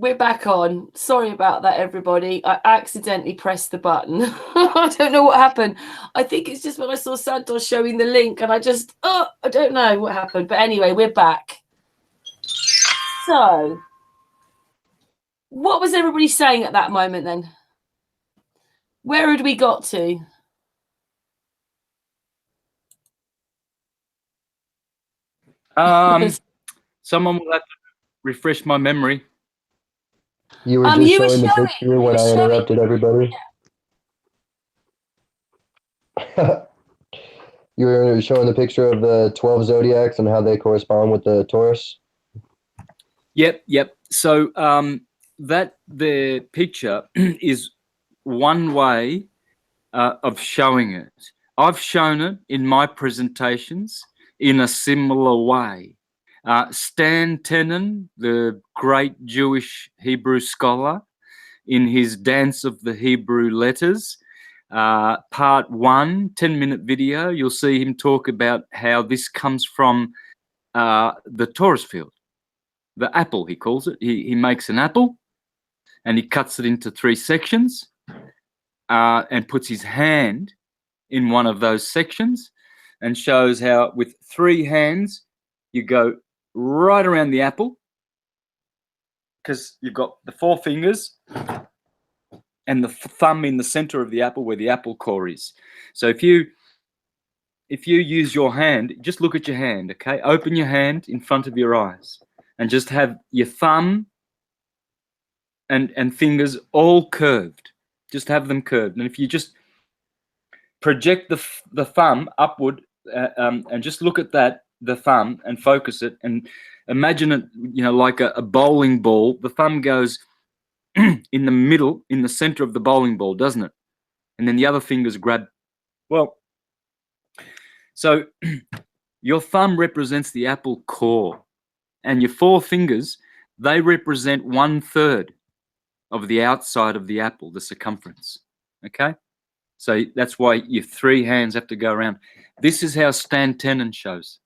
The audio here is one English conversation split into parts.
We're back on. Sorry about that, everybody. I accidentally pressed the button. I don't know what happened. I think it's just when I saw Santos showing the link and I don't know what happened. But anyway, we're back. So, what was everybody saying at that moment then? Where had we got to? Someone will have to refresh my memory. You were just showing the picture when I interrupted everybody. Yeah. You were showing the picture of the 12 zodiacs and how they correspond with the Taurus. Yep. So the picture is one way of showing it. I've shown it in my presentations in a similar way. Stan Tenen, the great Jewish Hebrew scholar, in his Dance of the Hebrew Letters, part 1, 10-minute video, you'll see him talk about how this comes from the Taurus field. The apple, he calls it. He makes an apple and he cuts it into 3 sections and puts his hand in one of those sections and shows how with 3 hands you go right around the apple, because you've got the 4 fingers and the thumb in the center of the apple where the apple core is. So if you use your hand, just look at your hand, okay? Open your hand in front of your eyes and just have your thumb and fingers all curved. Just have them curved. And if you just project the thumb upward and just look at the thumb and focus it and imagine it, like a bowling ball. The thumb goes in the middle, in the center of the bowling ball, doesn't it? And then the other fingers grab. Well, so your thumb represents the apple core, and your 4 fingers, they represent 1/3 of the outside of the apple, the circumference. Okay? So that's why your 3 hands have to go around. This is how Stan Tenen shows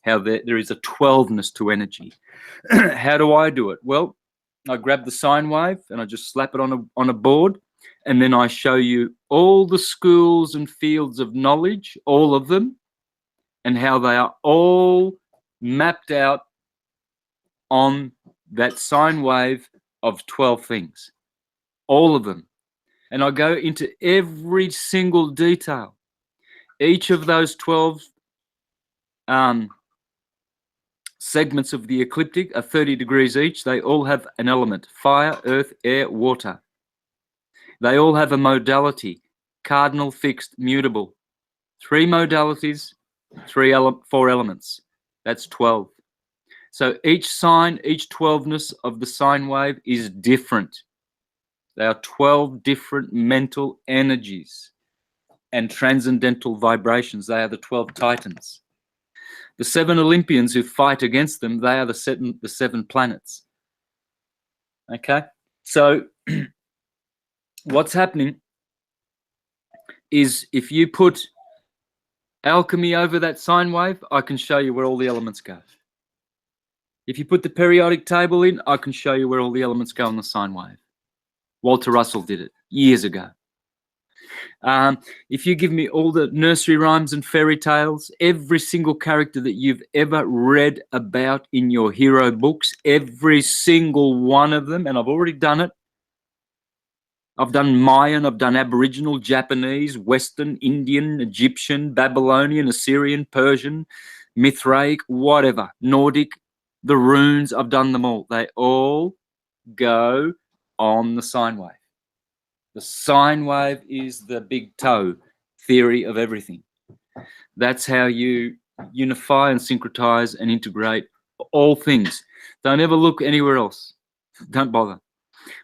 how there is a 12ness to energy. How do I do it? Well, I grab the sine wave and I just slap it on a board, and then I show you all the schools and fields of knowledge, all of them, and how they are all mapped out on that sine wave of 12 things, all of them. And I go into every single detail. Each of those 12 segments of the ecliptic are 30 degrees each. They all have an element: fire, earth, air, water. They all have a modality: cardinal, fixed, mutable. 3 modalities, 4 elements. That's 12. So each sign, each 12ness of the sine wave is different. There are 12 different mental energies and transcendental vibrations. They are the 12 titans. The 7 Olympians who fight against them, they are the 7 planets. Okay? So what's happening is if you put alchemy over that sine wave, I can show you where all the elements go. If you put the periodic table in, I can show you where all the elements go on the sine wave. Walter Russell did it years ago. If you give me all the nursery rhymes and fairy tales, every single character that you've ever read about in your hero books, every single one of them, and I've already done it. I've done Mayan, I've done Aboriginal, Japanese, Western, Indian, Egyptian, Babylonian, Assyrian, Persian, Mithraic, whatever, Nordic, the runes, I've done them all. They all go on the sine wave. The sine wave is the big toe theory of everything. That's how you unify and syncretize and integrate all things. Don't ever look anywhere else. Don't bother.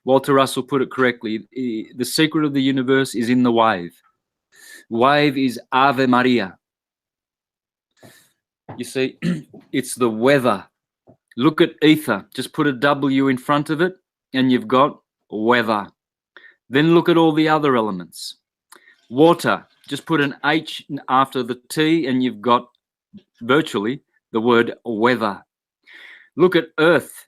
Walter Russell put it correctly. The secret of the universe is in the wave. Wave is Ave Maria. You see, it's the weather. Look at ether. Just put a W in front of it and you've got weather. Then look at all the other elements. Water, just put an H after the T and you've got virtually the word weather. Look at earth.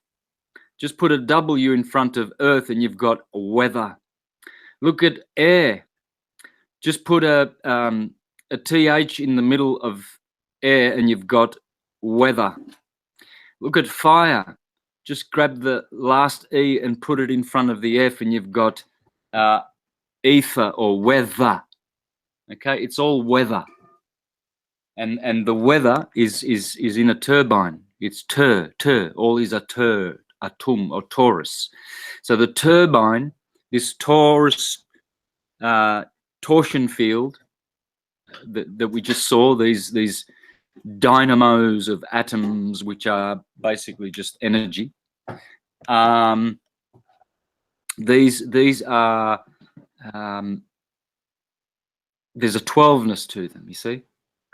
Just put a W in front of earth and you've got weather. Look at air. Just put a TH in the middle of air and you've got weather. Look at fire. Just grab the last E and put it in front of the F and you've got ether or weather. Okay, it's all weather. And the weather is in a turbine. It's tur. All is a tur, a tum or torus. So the turbine, this torus torsion field that we just saw, these dynamos of atoms, which are basically just energy. These are there's a 12ness to them, you see.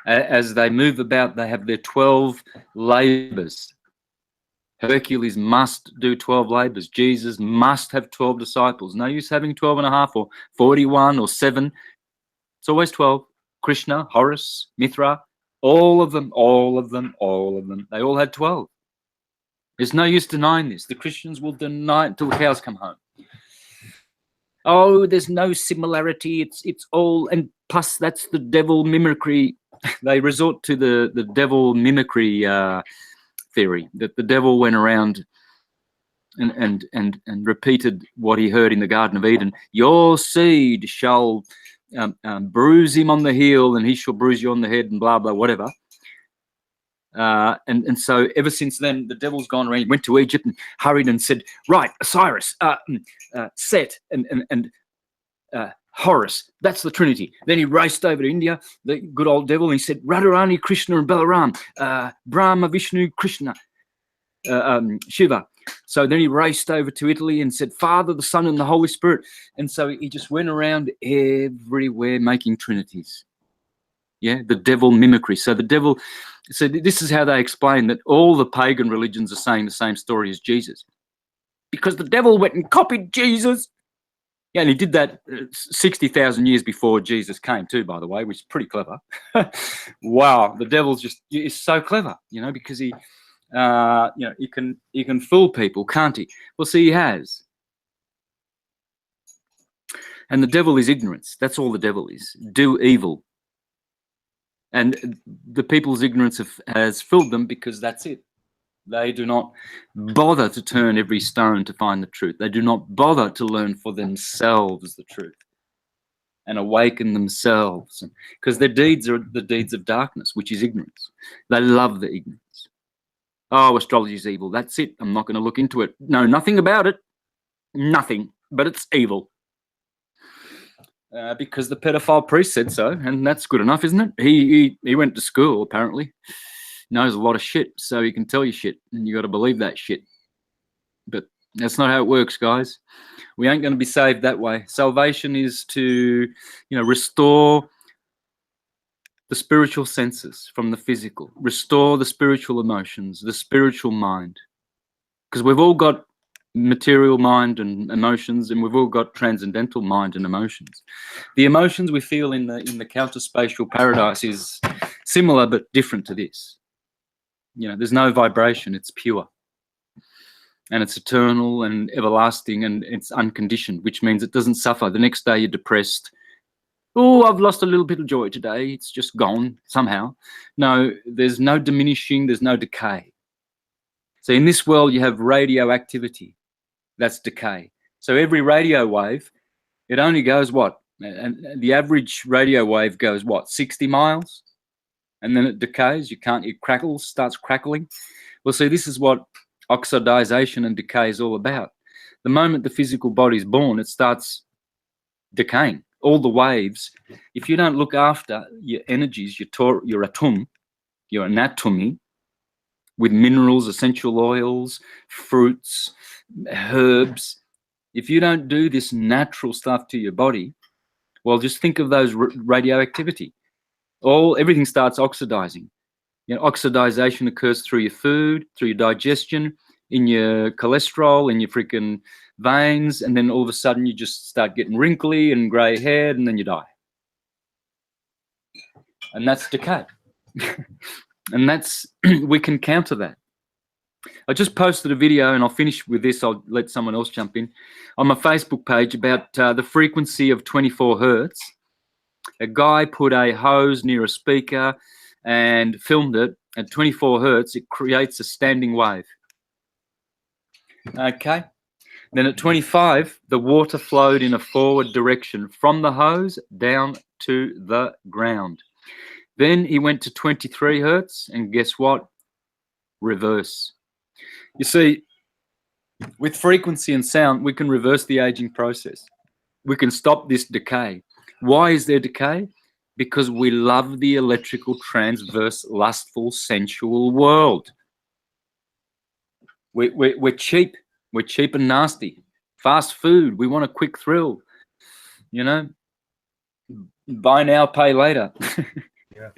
As they move about, they have their 12 labors. Hercules must do 12 labors. Jesus must have 12 disciples. No use having 12 and a half or 41 or 7. It's always 12. Krishna, Horus, Mithra, all of them. They all had 12. There's no use denying this. The Christians will deny it till the cows come home. Oh, there's no similarity. It's all, and plus that's the devil mimicry. They resort to the devil mimicry theory, that the devil went around and repeated what he heard in the Garden of Eden. Your seed shall bruise him on the heel, and he shall bruise you on the head, and blah blah whatever. And so ever since then, the devil's gone around. He went to Egypt and hurried and said, right, Osiris, Set, and Horus, that's the Trinity. Then he raced over to India, the good old devil, and he said, Radharani, Krishna, and Balaram, Brahma, Vishnu, Krishna, Shiva. So then he raced over to Italy and said, Father, the Son, and the Holy Spirit. And so he just went around everywhere making trinities. Yeah, the devil mimicry. So the devil, so this is how they explain that all the pagan religions are saying the same story as Jesus. Because the devil went and copied Jesus. Yeah, and he did that 60,000 years before Jesus came too, by the way, which is pretty clever. Wow, the devil's is so clever, because he, he can fool people, can't he? Well, see, he has. And the devil is ignorance. That's all the devil is. Do evil. And the people's ignorance has filled them because that's it. They do not bother to turn every stone to find the truth. They do not bother to learn for themselves the truth and awaken themselves, because their deeds are the deeds of darkness, which is ignorance. They love the ignorance. Oh, astrology is evil. That's it. I'm not going to look into it. No, nothing about it. Nothing. But it's evil. Because the pedophile priest said so, and that's good enough, isn't it? He went to school, apparently. Knows a lot of shit, so he can tell you shit, and you got to believe that shit. But that's not how it works, guys. We ain't going to be saved that way. Salvation is to, restore the spiritual senses from the physical, restore the spiritual emotions, the spiritual mind, because we've all got material mind and emotions, and we've all got transcendental mind and emotions. The emotions we feel in the counterspatial paradise is similar but different to this. There's no vibration, it's pure. And it's eternal and everlasting, and it's unconditioned, which means it doesn't suffer. The next day you're depressed. Oh, I've lost a little bit of joy today. It's just gone somehow. No, there's no diminishing, there's no decay. So in this world you have radioactivity. That's decay. So every radio wave, it only goes what? And the average radio wave goes what? 60 miles? And then it decays. It crackles, starts crackling. Well, see, this is what oxidization and decay is all about. The moment the physical body is born, it starts decaying. All the waves, if you don't look after your energies, your atom, your anatomy, with minerals, essential oils, fruits, herbs, if you don't do this natural stuff to your body, well, just think of those radioactivity. Everything starts oxidizing. Oxidization occurs through your food, through your digestion, in your cholesterol, in your freaking veins, and then all of a sudden you just start getting wrinkly and grey haired, and then you die. And that's decay. And we can counter that. I just posted a video, and I'll finish with this. I'll let someone else jump in, on my Facebook page about the frequency of 24 hertz. A guy put a hose near a speaker and filmed it at 24 hertz. It creates a standing wave. Okay. Then at 25, the water flowed in a forward direction from the hose down to the ground. Then he went to 23 hertz, and guess what? Reverse. You see, with frequency and sound, we can reverse the aging process. We can stop this decay. Why is there decay? Because we love the electrical, transverse, lustful, sensual world. We're cheap. We're cheap and nasty. Fast food. We want a quick thrill. You know, buy now, pay later. Yeah.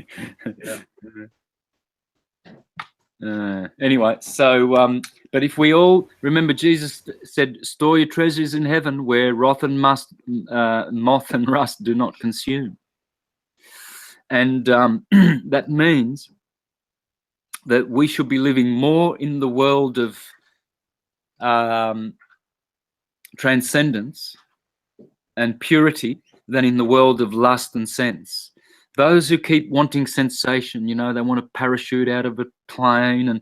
Yeah. Anyway, so but if we all remember, Jesus said, "Store your treasures in heaven, where moth and rust do not consume." And that means that we should be living more in the world of transcendence and purity than in the world of lust and sense. Those who keep wanting sensation, you know, they want to parachute out of a plane and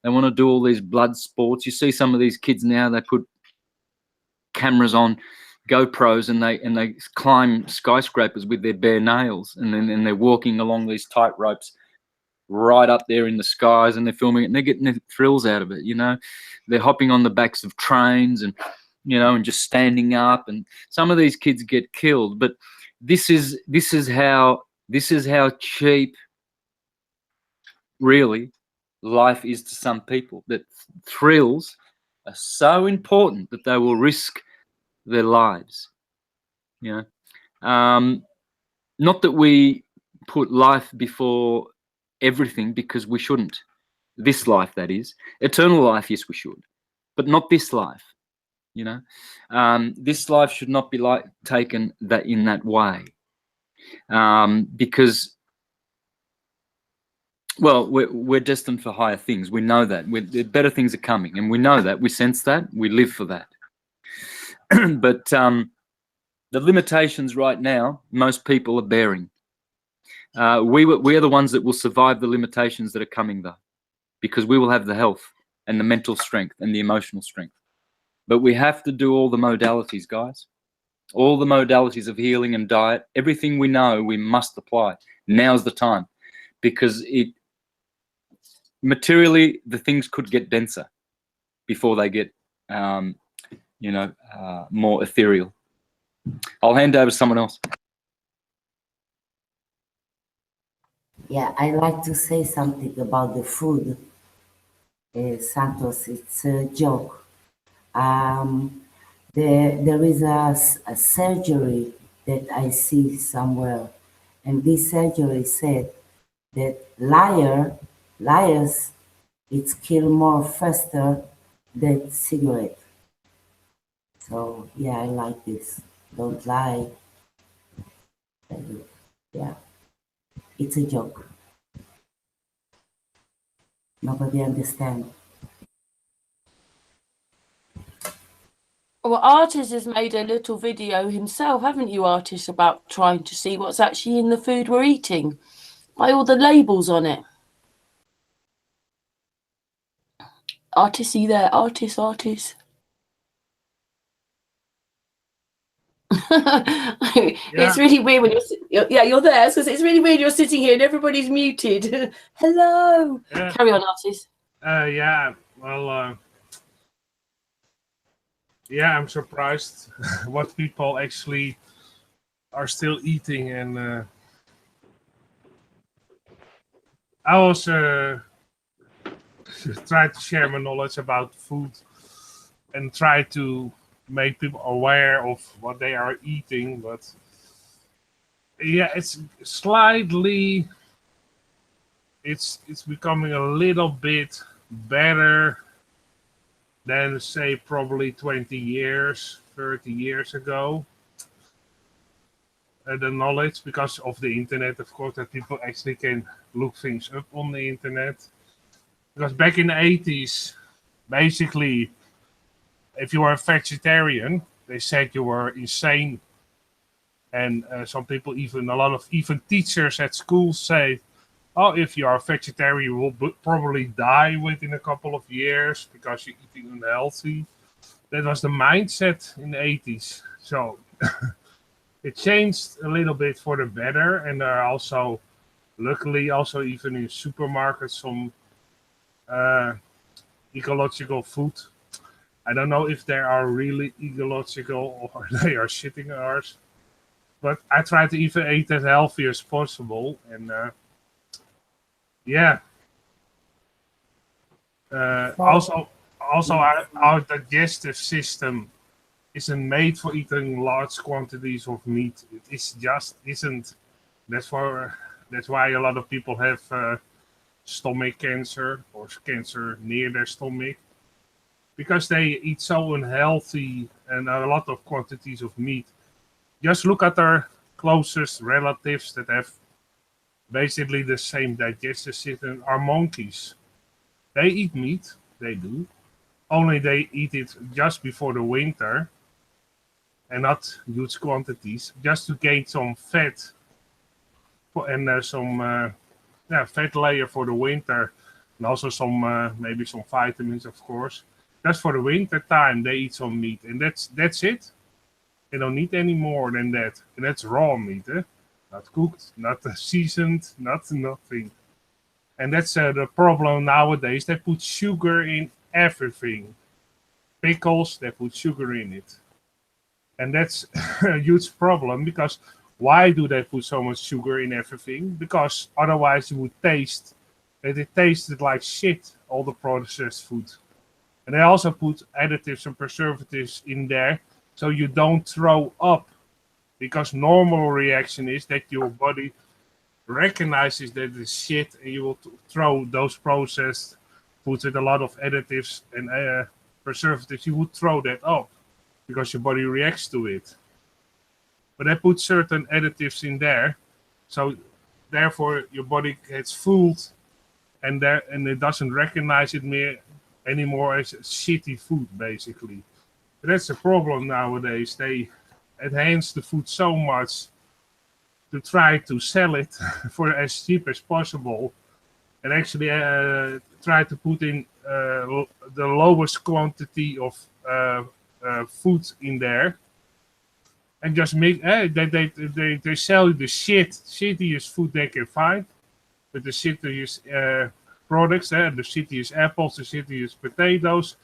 they want to do all these blood sports. You see some of these kids now, they put cameras on, GoPros, and they climb skyscrapers with their bare nails, and then they're walking along these tight ropes right up there in the skies, and they're filming it, and they're getting their thrills out of it. You know, they're hopping on the backs of trains, and you know, and just standing up. And some of these kids get killed. But this is how cheap, really, life is to some people. That thrills are so important that they will risk their lives. You know, not that we put life before everything, because we shouldn't. This life, that is. Eternal life, yes, we should, but not this life. You know, this life should not be taken in that way, because, well, we're destined for higher things. We know that. Better things are coming, and we know that. We sense that. We live for that. But the limitations right now, most people are bearing. We are the ones that will survive the limitations that are coming, though, because we will have the health and the mental strength and the emotional strength. But we have to do all the modalities, guys. All the modalities of healing and diet, everything we know, we must apply. Now's the time, because materially, the things could get denser before they get, you know, more ethereal. I'll hand over to someone else. Yeah, I like to say something about the food. Santos, it's a joke. There is a surgery that I see somewhere, and this surgery said that liars, it's kill more faster than cigarette. So yeah, I like this. Don't lie. Yeah, it's a joke. Nobody understands. Well, Artis has made a little video himself, haven't you, Artis, about trying to see what's actually in the food we're eating, by all the labels on it. Artis, are you there? Artis. It's really weird when you're there, because it's really weird you're sitting here and everybody's muted. Hello. Yeah. Carry on, Artis. Yeah, well, yeah, I'm surprised what people actually are still eating, and I also try to share my knowledge about food and try to make people aware of what they are eating. But yeah, it's slightly, it's becoming a little bit better than, say, probably 20 years, 30 years ago. The knowledge, because of the internet, of course, that people actually can look things up on the internet. Because back in the 80s, basically, if you are a vegetarian, they said you were insane. And some people, a lot of teachers at schools say, oh, if you are a vegetarian, you will probably die within a couple of years because you're eating unhealthy. That was the mindset in the 80s. So it changed a little bit for the better. And there are also, luckily, also even in supermarkets, some ecological food. I don't know if they are really ecological or they are shitting ours. But I try to even eat as healthy as possible. And yeah. Also, our digestive system isn't made for eating large quantities of meat. It just isn't. That's why a lot of people have stomach cancer or cancer near their stomach, because they eat so unhealthy and a lot of quantities of meat. Just look at our closest relatives that have basically the same digestive system are monkeys. They eat meat, they do. Only they eat it just before the winter and not huge quantities, just to gain some fat and some fat layer for the winter, and also some maybe some vitamins, of course. Just for the winter time, they eat some meat, and that's it. They don't need any more than that, and that's raw meat, not cooked, not seasoned, nothing. And that's the problem nowadays. They put sugar in everything. Pickles, they put sugar in it. And that's a huge problem, because why do they put so much sugar in everything? Because otherwise you would taste that it tasted like shit, all the processed food. And they also put additives and preservatives in there so you don't throw up. Because normal reaction is that your body recognizes that it's shit and you will throw those processed foods with a lot of additives and preservatives. You would throw that up because your body reacts to it. But they put certain additives in there, so therefore your body gets fooled and it doesn't recognize it anymore as shitty food, basically. But that's the problem nowadays. They enhance the food so much to try to sell it for as cheap as possible, and actually try to put in the lowest quantity of food in there, and just make they sell you the shittiest food they can find, with the shittiest products, the shittiest apples, the shittiest potatoes,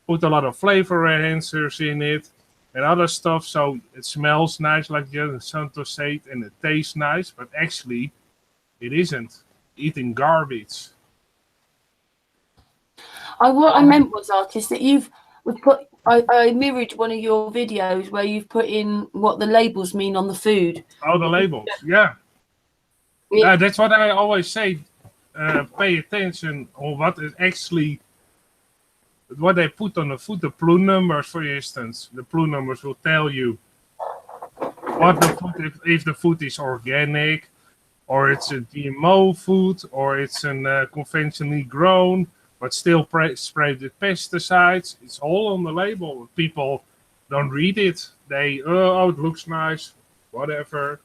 put a lot of flavor enhancers in it and other stuff, so it smells nice, like Santos said, and it tastes nice, but actually it isn't. Eating garbage. What I meant was, artist, that we've put. I mirrored one of your videos where you've put in what the labels mean on the food. Oh, the labels, yeah. That's what I always say. Pay attention on what is actually. What they put on the food, the PLU numbers, for instance. The PLU numbers will tell you what the food, if the food is organic, or it's a GMO food, or it's conventionally grown, but still sprayed with pesticides. It's all on the label. People don't read it. They, it looks nice, whatever.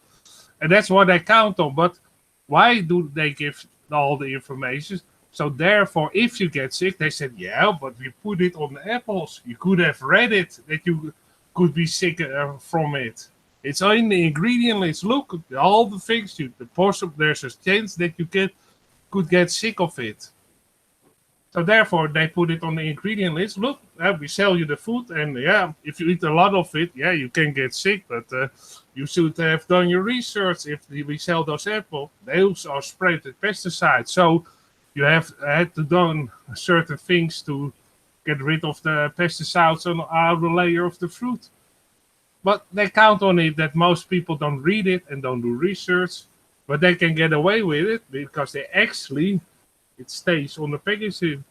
And that's what they count on. But why do they give all the information? So therefore, if you get sick, they said, yeah, but we put it on the apples. You could have read it, that you could be sick from it. It's in the ingredient list. Look, all the things, there's a chance that you could get sick of it. So therefore, they put it on the ingredient list. Look, we sell you the food, and yeah, if you eat a lot of it, yeah, you can get sick, but you should have done your research. If we sell those apples, they also are sprayed with pesticides. So you had to do certain things to get rid of the pesticides on the outer layer of the fruit. But they count on it that most people don't read it and don't do research, but they can get away with it because it stays on the packaging,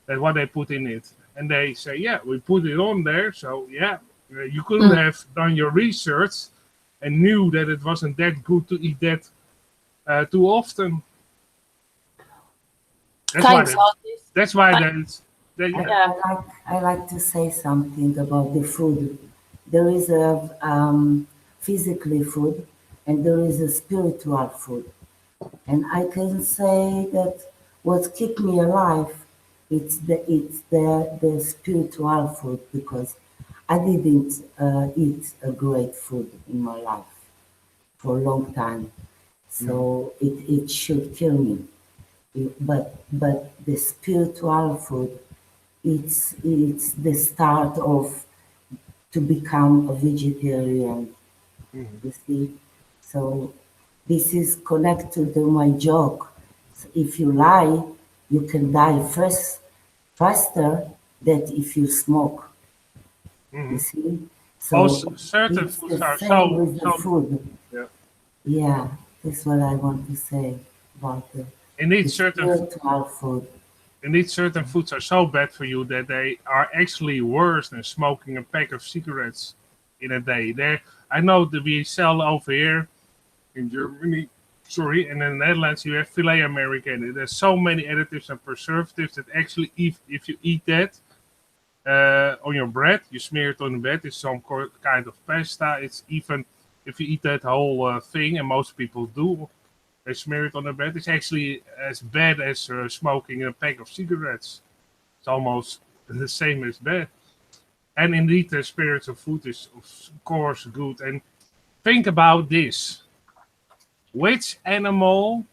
that what they put in it. And they say, yeah, we put it on there, so yeah, you couldn't have done your research and knew that it wasn't that good to eat that too often. That's why Yeah. I like to say something about the food. There is a physically food, and there is a spiritual food. And I can say that what keep me alive, it's the spiritual food, because I didn't eat a great food in my life for a long time, so it should kill me. But the spiritual food, it's the start of to become a vegetarian. You see, so this is connected to my joke. If you lie, you can die faster than if you smoke. You see, so Also, certain it's foods the are same with the so food. yeah. Yeah, that's what I want to say about Indeed, the spiritual food. indeed, certain foods are so bad for you that they are actually worse than smoking a pack of cigarettes in a day. There, I know that we sell over here in Germany, sorry, and in the Netherlands you have filet American. There's so many additives and preservatives that actually, if you eat that on your bread, you smear it on the bread. It's some kind of pasta. It's even if you eat that whole thing, and most people do, they smear it on the bread. It's actually as bad as smoking a pack of cigarettes. It's almost the same as bad. And indeed, the spiritual food is of course good. And think about this: which animal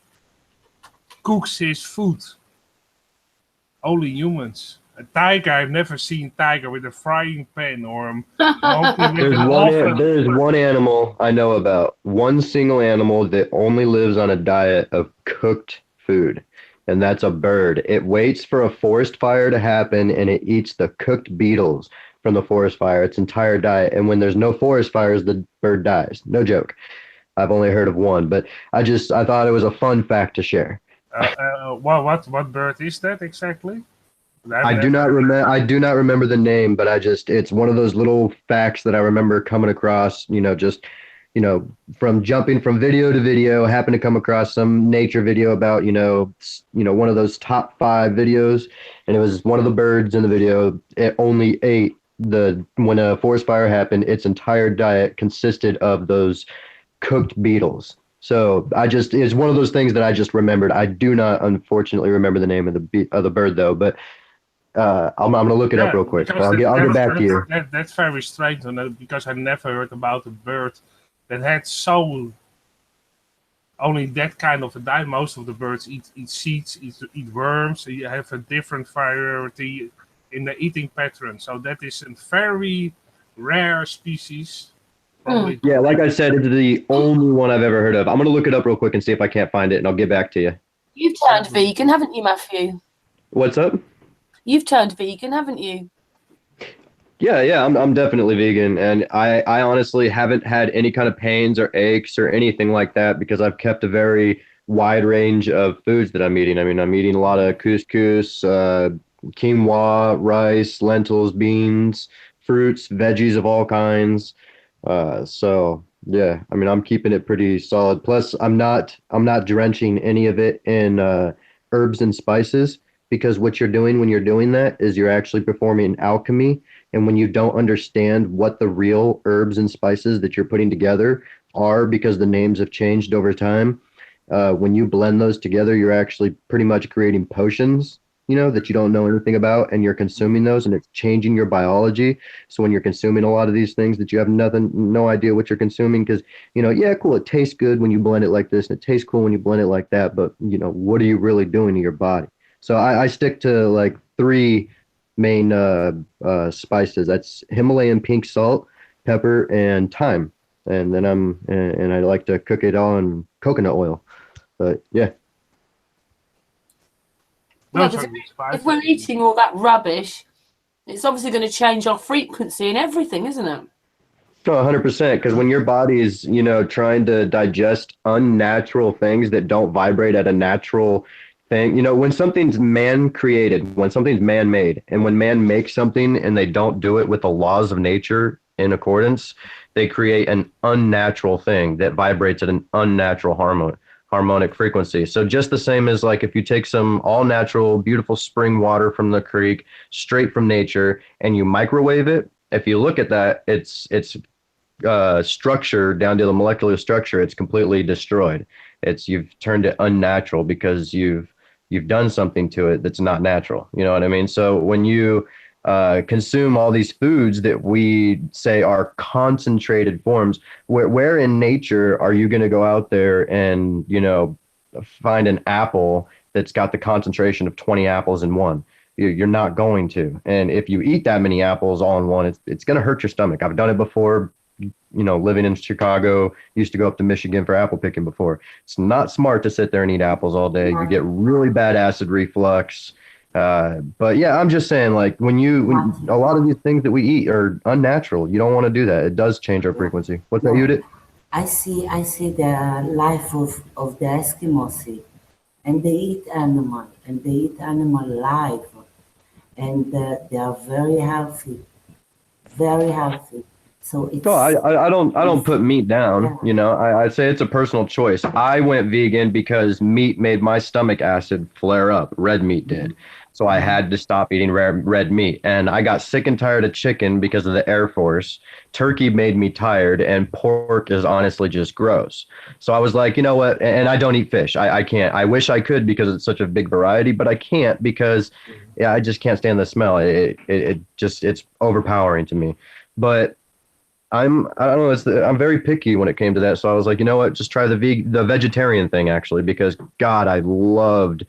cooks his food? Only humans. A tiger, I've never seen tiger with a frying pan or a monkey with There's an one. oven. There's one animal I know about. One single animal that only lives on a diet of cooked food, and that's a bird. It waits for a forest fire to happen, and it eats the cooked beetles from the forest fire. Its entire diet. And when there's no forest fires, the bird dies. No joke. I've only heard of one, but I thought it was a fun fact to share. What bird is that exactly? I do not remember. I do not remember the name, but it's one of those little facts that I remember coming across. From jumping from video to video, happened to come across some nature video about one of those top 5 videos, and it was one of the birds in the video. It only ate when a forest fire happened. Its entire diet consisted of those cooked beetles. So it's one of those things that I just remembered. I do not, unfortunately, remember the name of the bird though, but. I'm gonna look it up real quick. I'll get back to you. That's very strange, because I never heard about a bird that had so only that kind of a diet. Most of the birds eat seeds, eat worms. So you have a different variety in the eating pattern. So that is a very rare species. Probably. Yeah, like I said, it's the only one I've ever heard of. I'm gonna look it up real quick and see if I can't find it, and I'll get back to you. You've turned vegan, haven't you, Matthew? What's up? You've turned vegan, haven't you? Yeah, I'm definitely vegan, and I honestly haven't had any kind of pains or aches or anything like that because I've kept a very wide range of foods that I'm eating. I mean, I'm eating a lot of couscous, quinoa, rice, lentils, beans, fruits, veggies of all kinds. So yeah, I mean, I'm keeping it pretty solid. Plus, I'm not drenching any of it in herbs and spices. Because what you're doing when you're doing that is you're actually performing alchemy. And when you don't understand what the real herbs and spices that you're putting together are, because the names have changed over time, when you blend those together, you're actually pretty much creating potions, that you don't know anything about, and you're consuming those, and it's changing your biology. So when you're consuming a lot of these things that you have no idea what you're consuming, because, yeah, cool, it tastes good when you blend it like this, and it tastes cool when you blend it like that, but, what are you really doing to your body? So I stick to like 3 main spices. That's Himalayan pink salt, pepper, and thyme. And then I like to cook it on coconut oil. But yeah. Yeah, because if we're eating all that rubbish, it's obviously going to change our frequency and everything, isn't it? Oh, 100%. Because when your body is, trying to digest unnatural things that don't vibrate at a natural thing, when something's man-created, when something's man-made, and when man makes something and they don't do it with the laws of nature in accordance, they create an unnatural thing that vibrates at an unnatural harmonic frequency. So just the same as like if you take some all natural, beautiful spring water from the creek, straight from nature, and you microwave it, if you look at that, it's structure down to the molecular structure, it's completely destroyed. You've turned it unnatural because you've done something to it that's not natural. You know what I mean? So when you consume all these foods that we say are concentrated forms, where in nature are you going to go out there and, you know, find an apple that's got the concentration of 20 apples in one? You're not going to. And if you eat that many apples all in one, it's going to hurt your stomach. I've done it before. You know, living in Chicago, used to go up to Michigan for apple picking before. It's not smart to sit there and eat apples all day. You get really bad acid reflux. But yeah, I'm just saying, like when a lot of these things that we eat are unnatural. You don't want to do that. It does change our frequency. What's that, Yudit? I see the life of the Eskimos, and they eat animal, and they eat animal live, and they are very healthy, very healthy. So it's. No, I don't put meat down. Yeah. You know, I say it's a personal choice. I went vegan because meat made my stomach acid flare up. Red meat did. So I had to stop eating red meat. And I got sick and tired of chicken because of the Air Force. Turkey made me tired, and pork is honestly just gross. So I was like, you know what? And I don't eat fish. I can't. I wish I could because it's such a big variety, but I can't because I just can't stand the smell. It's overpowering to me. But I don't know. I'm very picky when it came to that. So I was like, you know what? Just try the vegetarian thing actually, because God, I loved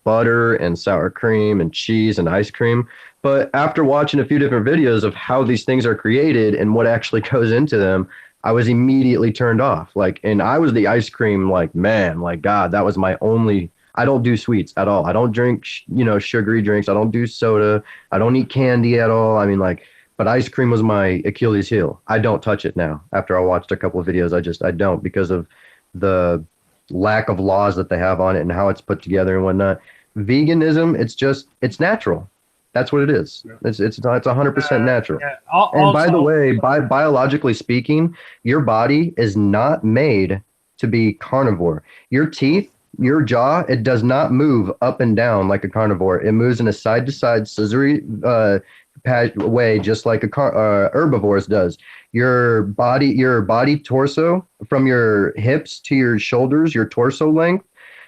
butter and sour cream and cheese and ice cream. But after watching a few different videos of how these things are created and what actually goes into them, I was immediately turned off. Like, and I was the ice cream, like, man, like, God, that was my only. I don't do sweets at all. I don't drink, sugary drinks. I don't do soda. I don't eat candy at all. I mean, like. But ice cream was my Achilles heel. I don't touch it now. After I watched a couple of videos, I don't, because of the lack of laws that they have on it and how it's put together and whatnot. Veganism, it's natural. That's what it is. It's 100% natural. And by the way, biologically speaking, your body is not made to be carnivore. Your teeth, your jaw, it does not move up and down like a carnivore. It moves in a side-to-side scissory way, just like a herbivores does. Your body torso, from your hips to your shoulders, your torso length,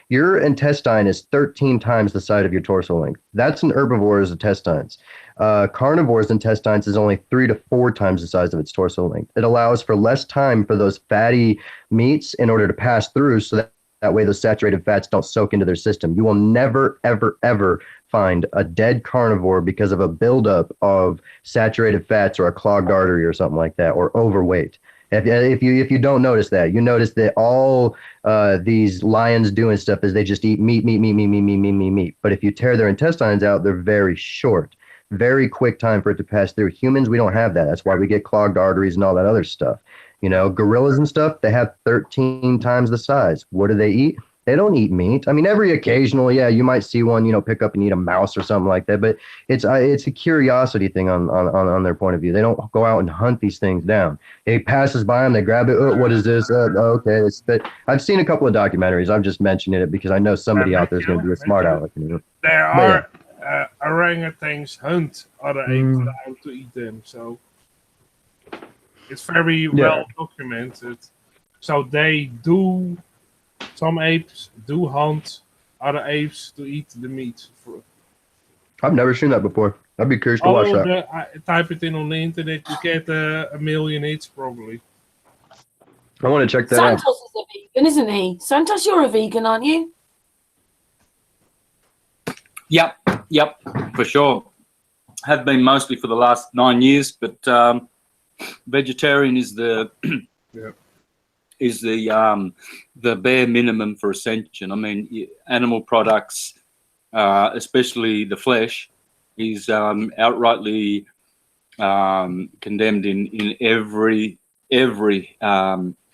your intestine is 13 times the size of your torso length. That's an herbivore's intestines. Carnivore's intestines is only 3 to 4 times the size of its torso length. It allows for less time for those fatty meats in order to pass through, so that way those saturated fats don't soak into their system. You will never, ever, ever find a dead carnivore because of a buildup of saturated fats or a clogged artery or something like that, or overweight. If you don't notice that, you notice that all these lions doing stuff is they just eat meat. But if you tear their intestines out, they're very short, very quick time for it to pass through. Humans, we don't have that. That's why we get clogged arteries and all that other stuff. Gorillas and stuff, they have 13 times the size. What do they eat? They don't eat meat. I mean, every occasional, you might see one, pick up and eat a mouse or something like that. But it's a curiosity thing on their point of view. They don't go out and hunt these things down. It passes by them, they grab it. Oh, what is this? Okay. I've seen a couple of documentaries. I'm just mentioning it because I know somebody out there is going to be a smart aleck. There are orangutans hunt other apes down to eat them. So it's very well documented. So some apes do hunt other apes to eat the meat. I've never seen that before. I'd be curious to watch that. Type it in on the internet, you get a million hits probably. I want to check that Santos out. is a vegan, isn't he? Santos, you're a vegan, aren't you? Yep, for sure. Have been mostly for the last 9 years, but vegetarian is the the bare minimum for ascension. I mean, animal products, especially the flesh, is outrightly condemned in every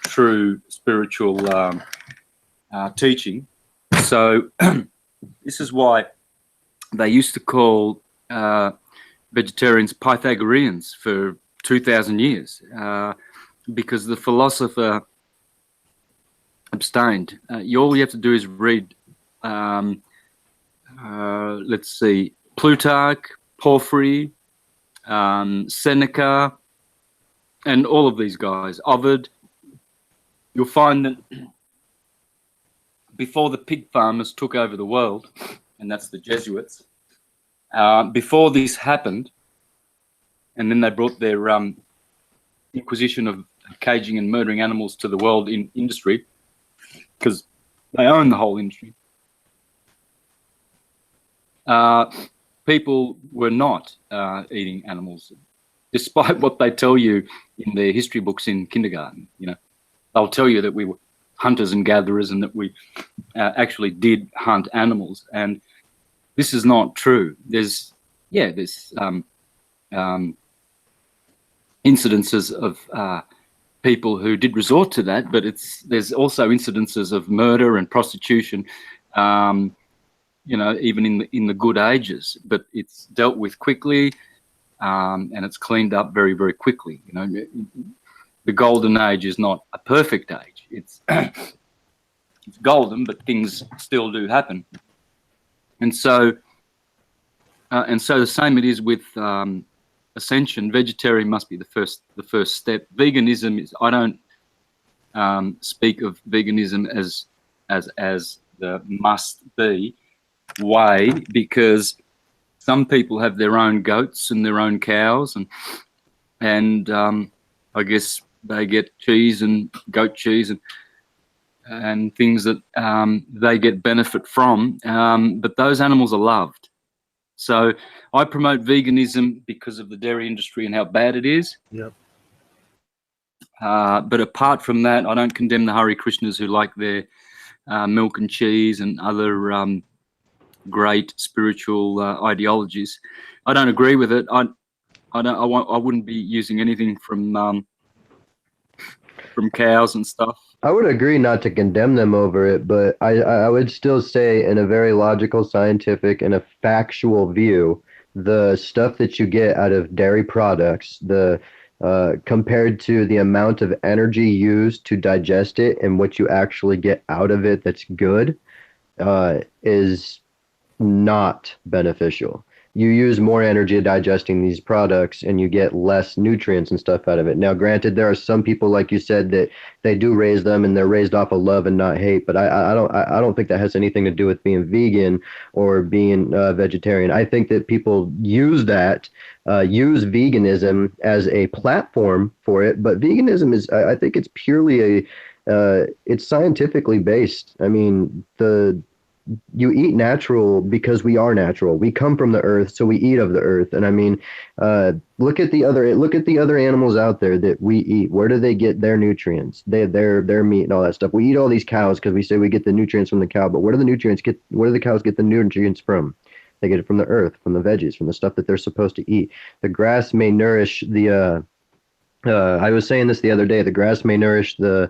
true spiritual teaching. So this is why they used to call vegetarians Pythagoreans for 2,000 years, because the philosopher abstained. All you have to do is read, let's see, Plutarch, Porphyry, Seneca, and all of these guys, Ovid. You'll find that before the pig farmers took over the world, and that's the Jesuits, before this happened, and then they brought their inquisition of caging and murdering animals to the world in industry, because they own the whole industry. People were not eating animals, despite what they tell you in their history books in kindergarten. You know, they'll tell you that we were hunters and gatherers and that we actually did hunt animals, and this is not true. There's incidences of people who did resort to that, but there's also incidences of murder and prostitution, you know, even in the good ages, but it's dealt with quickly, and it's cleaned up very, very quickly. You know, the golden age is not a perfect age. It's it's golden, but things still do happen. And so the same it is with ascension. Vegetarian must be the first step. Veganism is, I don't speak of veganism as the must be way, because some people have their own goats and their own cows, and I guess they get cheese and goat cheese and things that they get benefit from, but those animals are loved. So I promote veganism because of the dairy industry and how bad it is. Yep. But apart from that, I don't condemn the Hare Krishnas who like their milk and cheese and other great spiritual ideologies. I don't agree with it. I wouldn't be using anything from cows and stuff. I would agree not to condemn them over it, but I would still say, in a very logical, scientific, and a factual view, the stuff that you get out of dairy products, compared to the amount of energy used to digest it and what you actually get out of it that's good, is not beneficial. You use more energy digesting these products and you get less nutrients and stuff out of it. Now, granted, there are some people, like you said, that they do raise them and they're raised off of love and not hate. But I don't think that has anything to do with being vegan or being vegetarian. I think that people use veganism as a platform for it. But veganism is, I think it's purely it's scientifically based. I mean, you eat natural because we are natural. We come from the earth, so we eat of the earth. And I mean, look at the other animals out there that we eat. Where do they get their nutrients? Their meat and all that stuff. We eat all these cows because we say we get the nutrients from the cow. But where do the cows get the nutrients from? They get it from the earth, from the veggies, from the stuff that they're supposed to eat. The grass may nourish the. I was saying this the other day. The grass may nourish the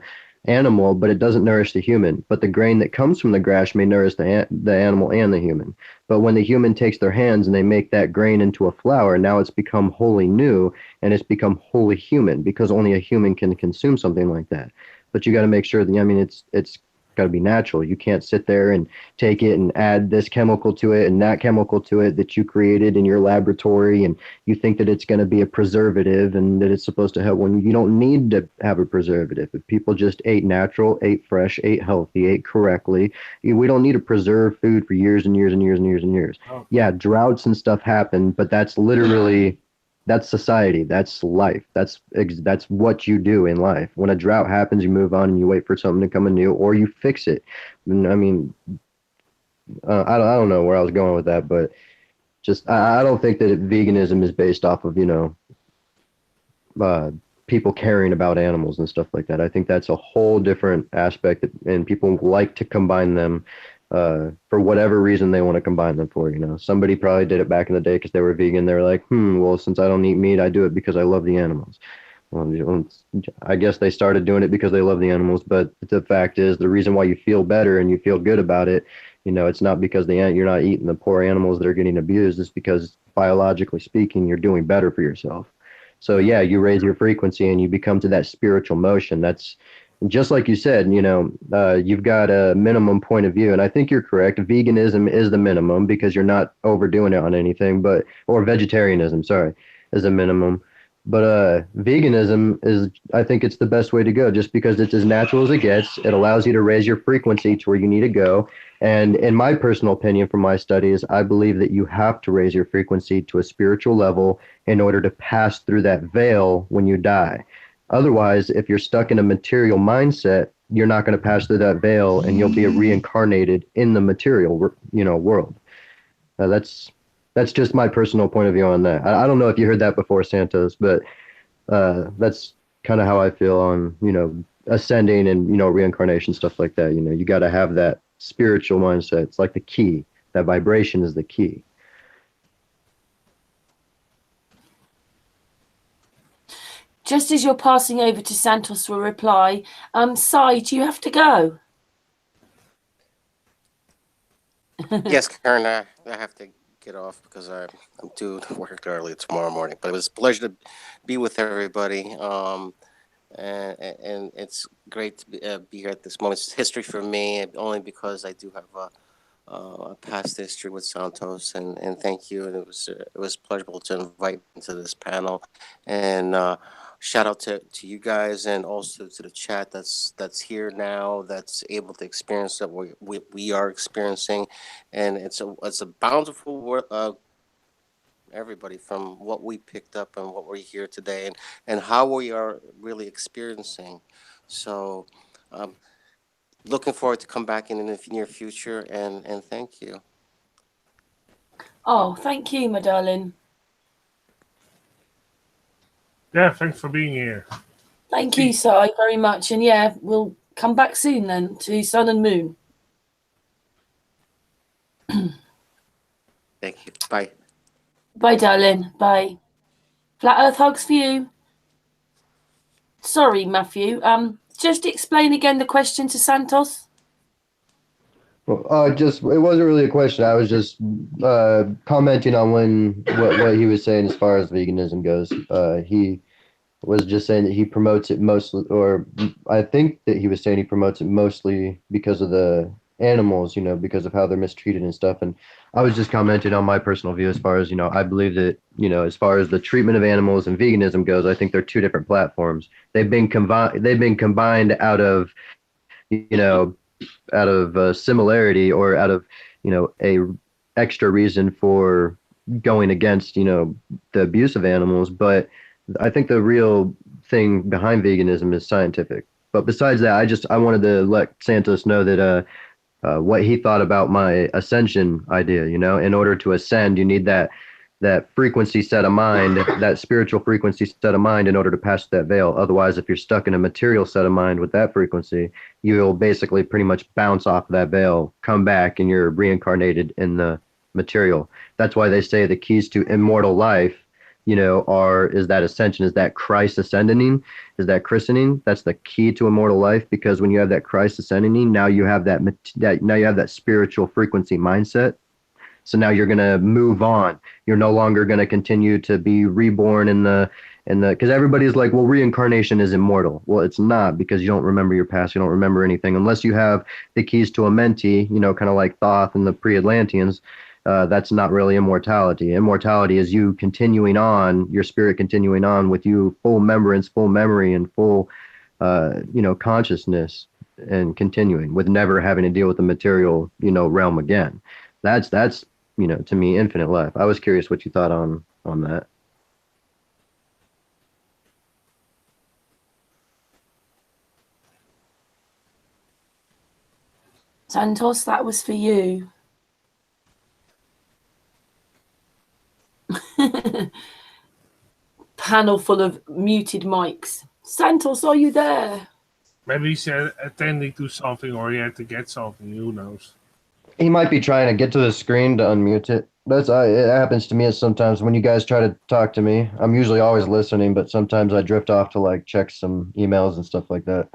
animal, but it doesn't nourish the human. But the grain that comes from the grass may nourish the animal and the human. But when the human takes their hands and they make that grain into a flour, now it's become wholly new and it's become wholly human, because only a human can consume something like that. But you got to make sure that, I mean, it's got to be natural. You can't sit there and take it and add this chemical to it and that chemical to it that you created in your laboratory, and you think that it's going to be a preservative and that it's supposed to help, when you don't need to have a preservative. If people just ate natural, ate fresh, ate healthy, ate correctly, we don't need to preserve food for years and years and years and years and years. Oh. Yeah, droughts and stuff happen, but that's literally that's society. That's life. That's what you do in life. When a drought happens, you move on and you wait for something to come anew, or you fix it. And, I mean, I don't know where I was going with that, but just I don't think that veganism is based off of, people caring about animals and stuff like that. I think that's a whole different aspect, and people like to combine them for whatever reason they want to combine them for. Somebody probably did it back in the day because they were vegan. They're like, well, since I don't eat meat, I do it because I love the animals. Well, I guess they started doing it because they love the animals, but the fact is, the reason why you feel better and you feel good about it, it's not because you're not eating the poor animals that are getting abused. It's because, biologically speaking, you're doing better for yourself. So yeah, you raise your frequency and you become to that spiritual motion. That's Just like you said, you've got a minimum point of view, and I think you're correct. Veganism is the minimum because you're not overdoing it on anything, or vegetarianism, sorry, is a minimum. But veganism is, I think it's the best way to go, just because it's as natural as it gets. It allows you to raise your frequency to where you need to go. And in my personal opinion, from my studies, I believe that you have to raise your frequency to a spiritual level in order to pass through that veil when you die. Otherwise, if you're stuck in a material mindset, you're not going to pass through that veil, and you'll be reincarnated in the material, world. That's just my personal point of view on that. I don't know if you heard that before, Santos, but that's kind of how I feel on, ascending and, reincarnation, stuff like that. You got to have that spiritual mindset. It's like the key. That vibration is the key. Just as you're passing over to Santos for a reply, Sai, do you have to go? Yes, Karen, I have to get off because I'm due to work early tomorrow morning. But it was a pleasure to be with everybody. And it's great to be here at this moment. It's history for me, only because I do have a past history with Santos. And thank you. And it was pleasurable to invite me to this panel. And shout out to you guys, and also to the chat that's here now, that's able to experience that we are experiencing. And it's a bountiful everybody, from what we picked up and what we hear today, and how we are really experiencing. So looking forward to come back in the near future, and thank you. Oh, thank you, my darling. Yeah, thanks for being here. Thank you, Sai, very much. And yeah, we'll come back soon then to Sun and Moon. Thank you. Bye. Bye, darling. Bye. Flat Earth hugs for you. Sorry, Matthew. Just explain again the question to Santos. Well, it wasn't really a question. I was just commenting on what he was saying as far as veganism goes. He was just saying that he promotes it mostly, or I think that he was saying he promotes it mostly because of the animals, because of how they're mistreated and stuff. And I was just commenting on my personal view as far as, I believe that, as far as the treatment of animals and veganism goes, I think they're two different platforms. They've been combined out of, similarity, or out of, a extra reason for going against, the abuse of animals. But I think the real thing behind veganism is scientific. But besides that, I wanted to let Santos know that what he thought about my ascension idea. In order to ascend, you need that frequency set of mind, that spiritual frequency set of mind, in order to pass that veil. Otherwise, if you're stuck in a material set of mind with that frequency, you'll basically pretty much bounce off that veil, come back, and you're reincarnated in the material. That's why they say the keys to immortal life, is that ascension, is that Christ ascending, is that christening. That's the key to immortal life, because when you have that Christ ascending, now you have that spiritual frequency mindset. So now you're going to move on. You're no longer going to continue to be reborn because everybody's like, well, reincarnation is immortal. Well, it's not, because you don't remember your past. You don't remember anything unless you have the keys to Amenti, kind of like Thoth and the pre-Atlanteans. That's not really immortality. Immortality is you continuing on, your spirit continuing on with you, full remembrance, full memory, and full, consciousness, and continuing with never having to deal with the material, realm again. That's to me, infinite life. I was curious what you thought on that. Santos, that was for you. Panel full of muted mics. Santos, are you there? Maybe he's attending to something, or he had to get something. Who knows? He might be trying to get to the screen to unmute it. It happens to me sometimes when you guys try to talk to me. I'm usually always listening, but sometimes I drift off to check some emails and stuff like that.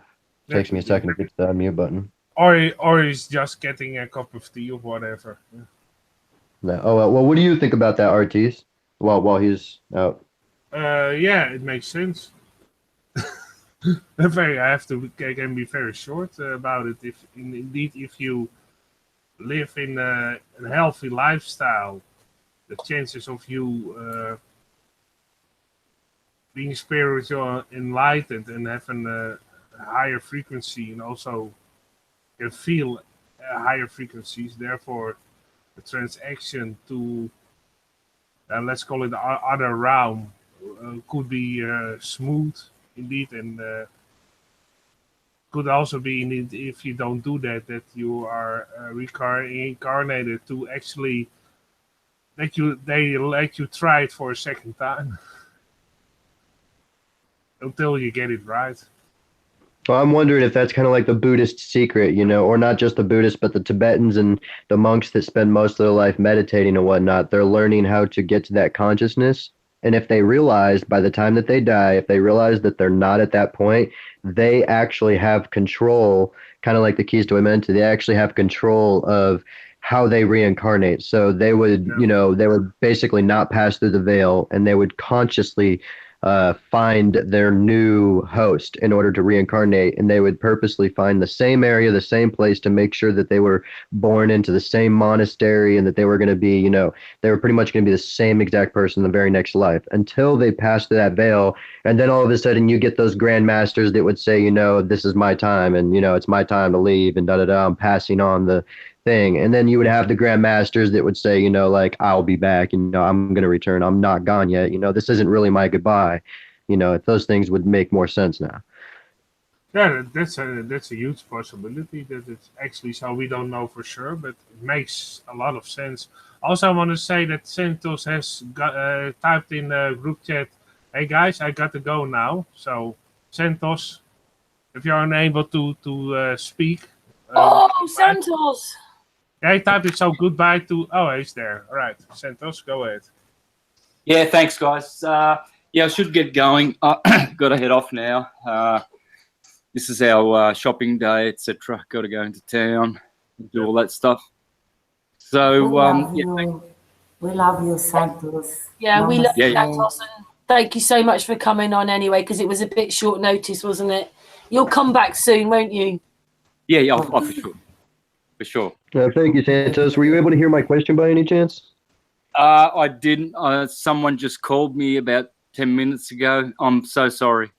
It takes me a second to get to the unmute button. Or he's just getting a cup of tea or whatever. Yeah. No. Oh well. What do you think about that, Artis? While he's out. Yeah, it makes sense. I have to can be very short about it. If indeed, if you live in a healthy lifestyle, the chances of you being spiritual, enlightened, and having a higher frequency, and also can feel higher frequencies. Therefore, the transaction to let's call it the other realm could be smooth indeed, and could also be indeed, if you don't do that, that you are reincarnated to actually they let you try it for a second time until you get it right. Well, I'm wondering if that's kind of like the Buddhist secret, you know, or not just the Buddhists, but the Tibetans and the monks that spend most of their life meditating and whatnot. They're learning how to get to that consciousness. And if they realize by the time that they die, if they realize that they're not at that point, they actually have control, kind of like the keys to Amenta, they actually have control of how they reincarnate. So they would, you know, they would basically not pass through the veil and they would consciously find their new host in order to reincarnate, and they would purposely find the same area, the same place, to make sure that they were born into the same monastery and that they were going to be, you know, they were pretty much going to be the same exact person in the very next life until they passed through that veil. And then all of a sudden you get those grandmasters that would say, you know, this is my time, and you know, it's my time to leave, and I'm passing on the thing. And then you would have the grandmasters that would say, you know, like, I'll be back, you know, I'm going to return, I'm not gone yet, you know, this isn't really my goodbye, you know, if those things would make more sense now. Yeah, that's a huge possibility that it's actually so. We don't know for sure, but it makes a lot of sense. Also, I want to say that Santos has typed in the group chat, hey guys, I got to go now. So Santos, if you're unable to speak. Santos! Yeah, he typed it, so goodbye to... Oh, he's there. All right, Santos, go ahead. Yeah, thanks, guys. Yeah, I should get going. Got to head off now. This is our shopping day, etc. Got to go into town, do all that stuff. So, we love you, Santos. Yeah, we love you, Namaste. Santos. And thank you so much for coming on anyway, because it was a bit short notice, wasn't it? You'll come back soon, won't you? Yeah, for sure. For sure. Thank you, Santos. Were you able to hear my question by any chance? I didn't. Someone just called me about 10 minutes ago. I'm so sorry.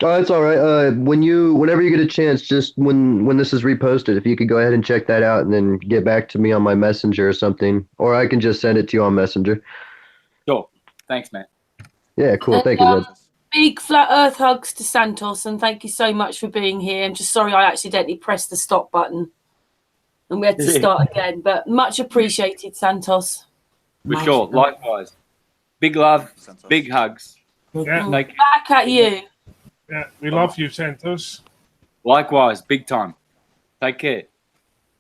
Oh, that's all right. Whenever you get a chance, just when this is reposted, if you could go ahead and check that out and then get back to me on my Messenger or something, or I can just send it to you on Messenger. Sure. Thanks, man. Yeah, cool. Thank you, bud. Big flat earth hugs to Santos, and thank you so much for being here. I'm just sorry I accidentally pressed the stop button and we had to start again, but much appreciated, Santos. For sure. Likewise. Big love, big hugs. Yeah. Back at you. Yeah, we love you, Santos. Likewise, big time. Take care.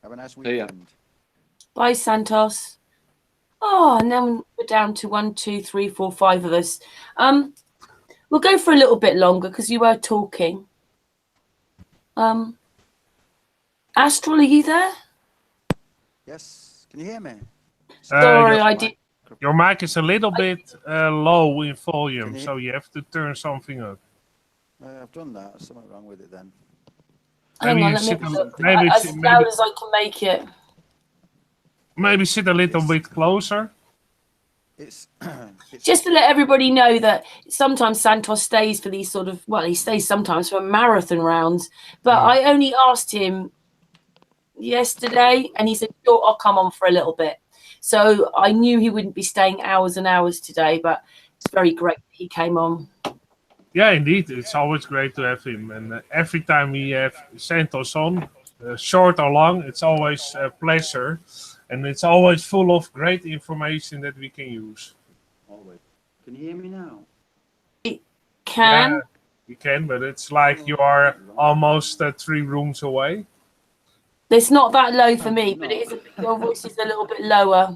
Have a nice See ya. weekend. Bye, Santos. Oh, and then we're down to 1, 2, 3, 4, 5 of us. We'll go for a little bit longer because you were talking. Astral, are you there? Yes, can you hear me? Sorry, I did. Your mic is a little bit low in volume, Can you- so you have to turn something up. I've done that. There's something wrong with it then. Hang Maybe on, you let me sit have a- a look. maybe As it's- loud maybe- as I can make it. Maybe sit a little bit closer. It's Just to let everybody know that sometimes Santos stays for these sort of, well, he stays sometimes for marathon rounds, but I only asked him yesterday and he said, sure, I'll come on for a little bit. So I knew he wouldn't be staying hours and hours today, but it's very great that he came on. Yeah, indeed. It's always great to have him. And every time we have Santos on, short or long, it's always a pleasure. And it's always full of great information that we can use. always. Can you hear me now? Can? Yeah, you can, but it's like you are almost 3 rooms away. It's not that low for me, but it is your voice is a little bit lower.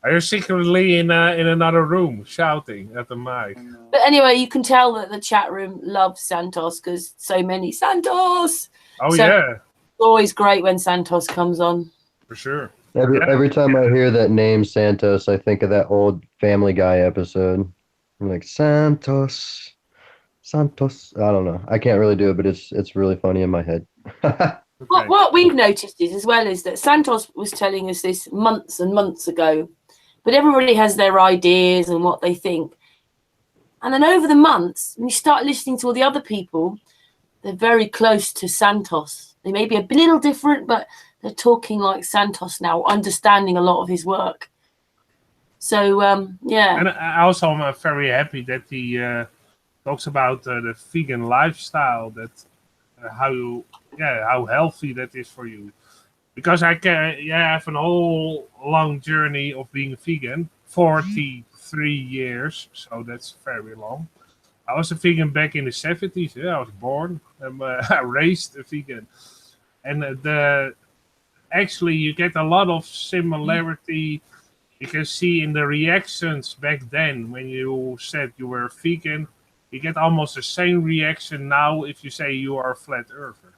Are you secretly in another room shouting at the mic? But anyway, you can tell that the chat room loves Santos because so many Santos. Oh, So- yeah, It's always great when Santos comes on. for sure. Every time I hear that name Santos, I think of that old Family Guy episode. I'm like, Santos. Santos. I don't know. I can't really do it, but it's really funny in my head. Okay. What we've noticed is as well is that Santos was telling us this months and months ago, but everybody has their ideas and what they think. And then over the months, when you start listening to all the other people, they're very close to Santos. They may be a little different, but they're talking like Santos now, understanding a lot of his work. So, yeah. And I also am very happy that he talks about the vegan lifestyle, that how healthy that is for you. Because I have a whole long journey of being vegan, 43 years, so that's very long. I was a vegan back in the 70s. Yeah, I was born. I raised a vegan, and actually you get a lot of similarity. You can see in the reactions back then when you said you were vegan. You get almost the same reaction now if you say you are a flat earther.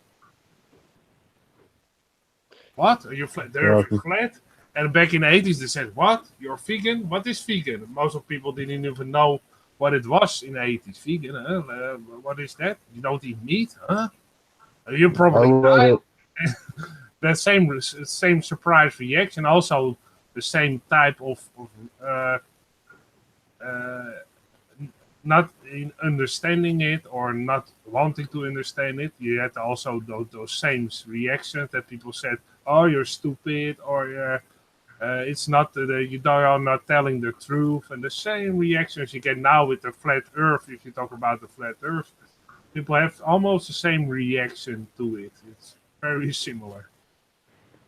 What? Are you flat? The earth is flat? And back in the 80s they said, what? You're vegan? What is vegan? Most of people didn't even know what it was in the 80s. Vegan, huh? What is that? You don't eat meat, huh? You probably die. The same surprise reaction, also the same type of not in understanding it or not wanting to understand it. You had also those same reactions that people said, "Oh, you're stupid," or it's not you are not telling the truth. And the same reactions you get now with the flat Earth. If you talk about the flat Earth, people have almost the same reaction to it. It's very similar.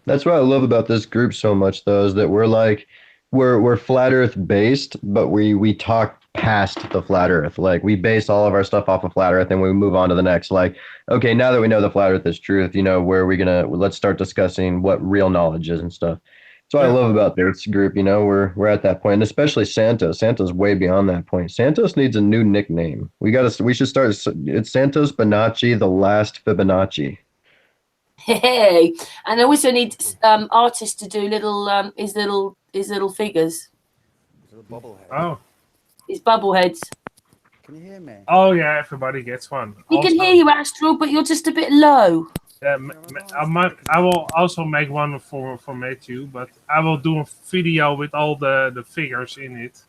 That's what I love about this group so much, though, is that we're flat Earth based, but we talk past the flat Earth. Like we base all of our stuff off of flat Earth, and we move on to the next. Like, okay, now that we know the flat Earth is truth, where are we let's start discussing what real knowledge is and stuff. That's what I love about this group. We're at that point, and especially Santos. Santos way beyond that point. Santos needs a new nickname. We should start. It's Santos Bonacci, the last Fibonacci. Hey, and I also need artists to do his little figures. Oh, his bubble heads. Can you hear me? Oh yeah, everybody gets one. We can hear you, Astral, but you're just a bit low. Yeah, I will also make one for Matthew, but I will do a video with all the figures in it.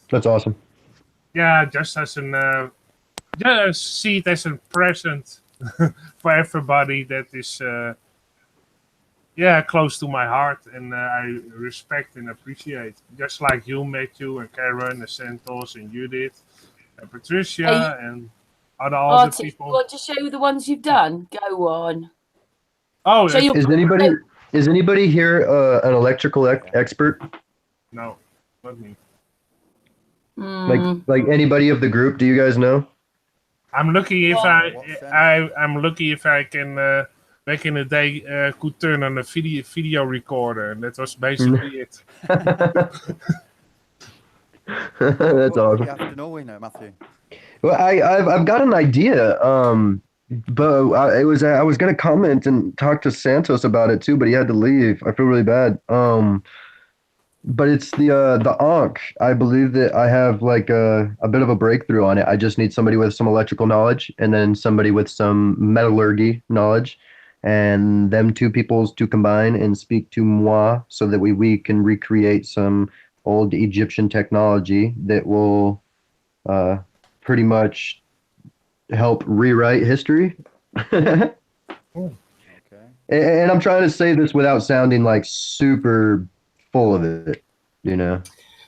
That's awesome. Yeah, just as just see it as a present for everybody that is close to my heart, and I respect and appreciate. Just like you, Matthew, and Karen, and Santos, and Yudit, and Patricia, and other people. You want to show the ones you've done? Go on. Oh, is anybody here an electrical expert? No, not me. Like anybody of the group? Do you guys know? I'm lucky if I'm lucky if I can back in the day could turn on a video recorder, and that was basically it. That's awesome. You have to know, Matthew. Well, I've got an idea. But I was gonna comment and talk to Santos about it too, but he had to leave. I feel really bad. But it's the Ankh. I believe that I have like a bit of a breakthrough on it. I just need somebody with some electrical knowledge and then somebody with some metallurgy knowledge, and them two peoples to combine and speak to moi so that we can recreate some old Egyptian technology that will pretty much help rewrite history. Okay. And I'm trying to say this without sounding like super full of it,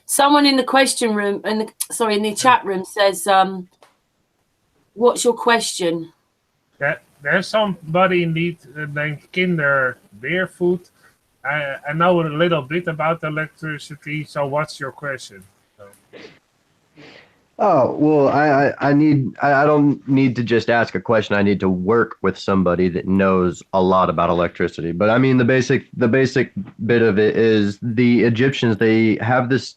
Someone in the question room, in the chat room says, what's your question? There's somebody indeed named Kinder Barefoot. I know a little bit about electricity, so what's your question? Oh, well, I don't need to just ask a question. I need to work with somebody that knows a lot about electricity. But I mean, the basic bit of it is the Egyptians, they have this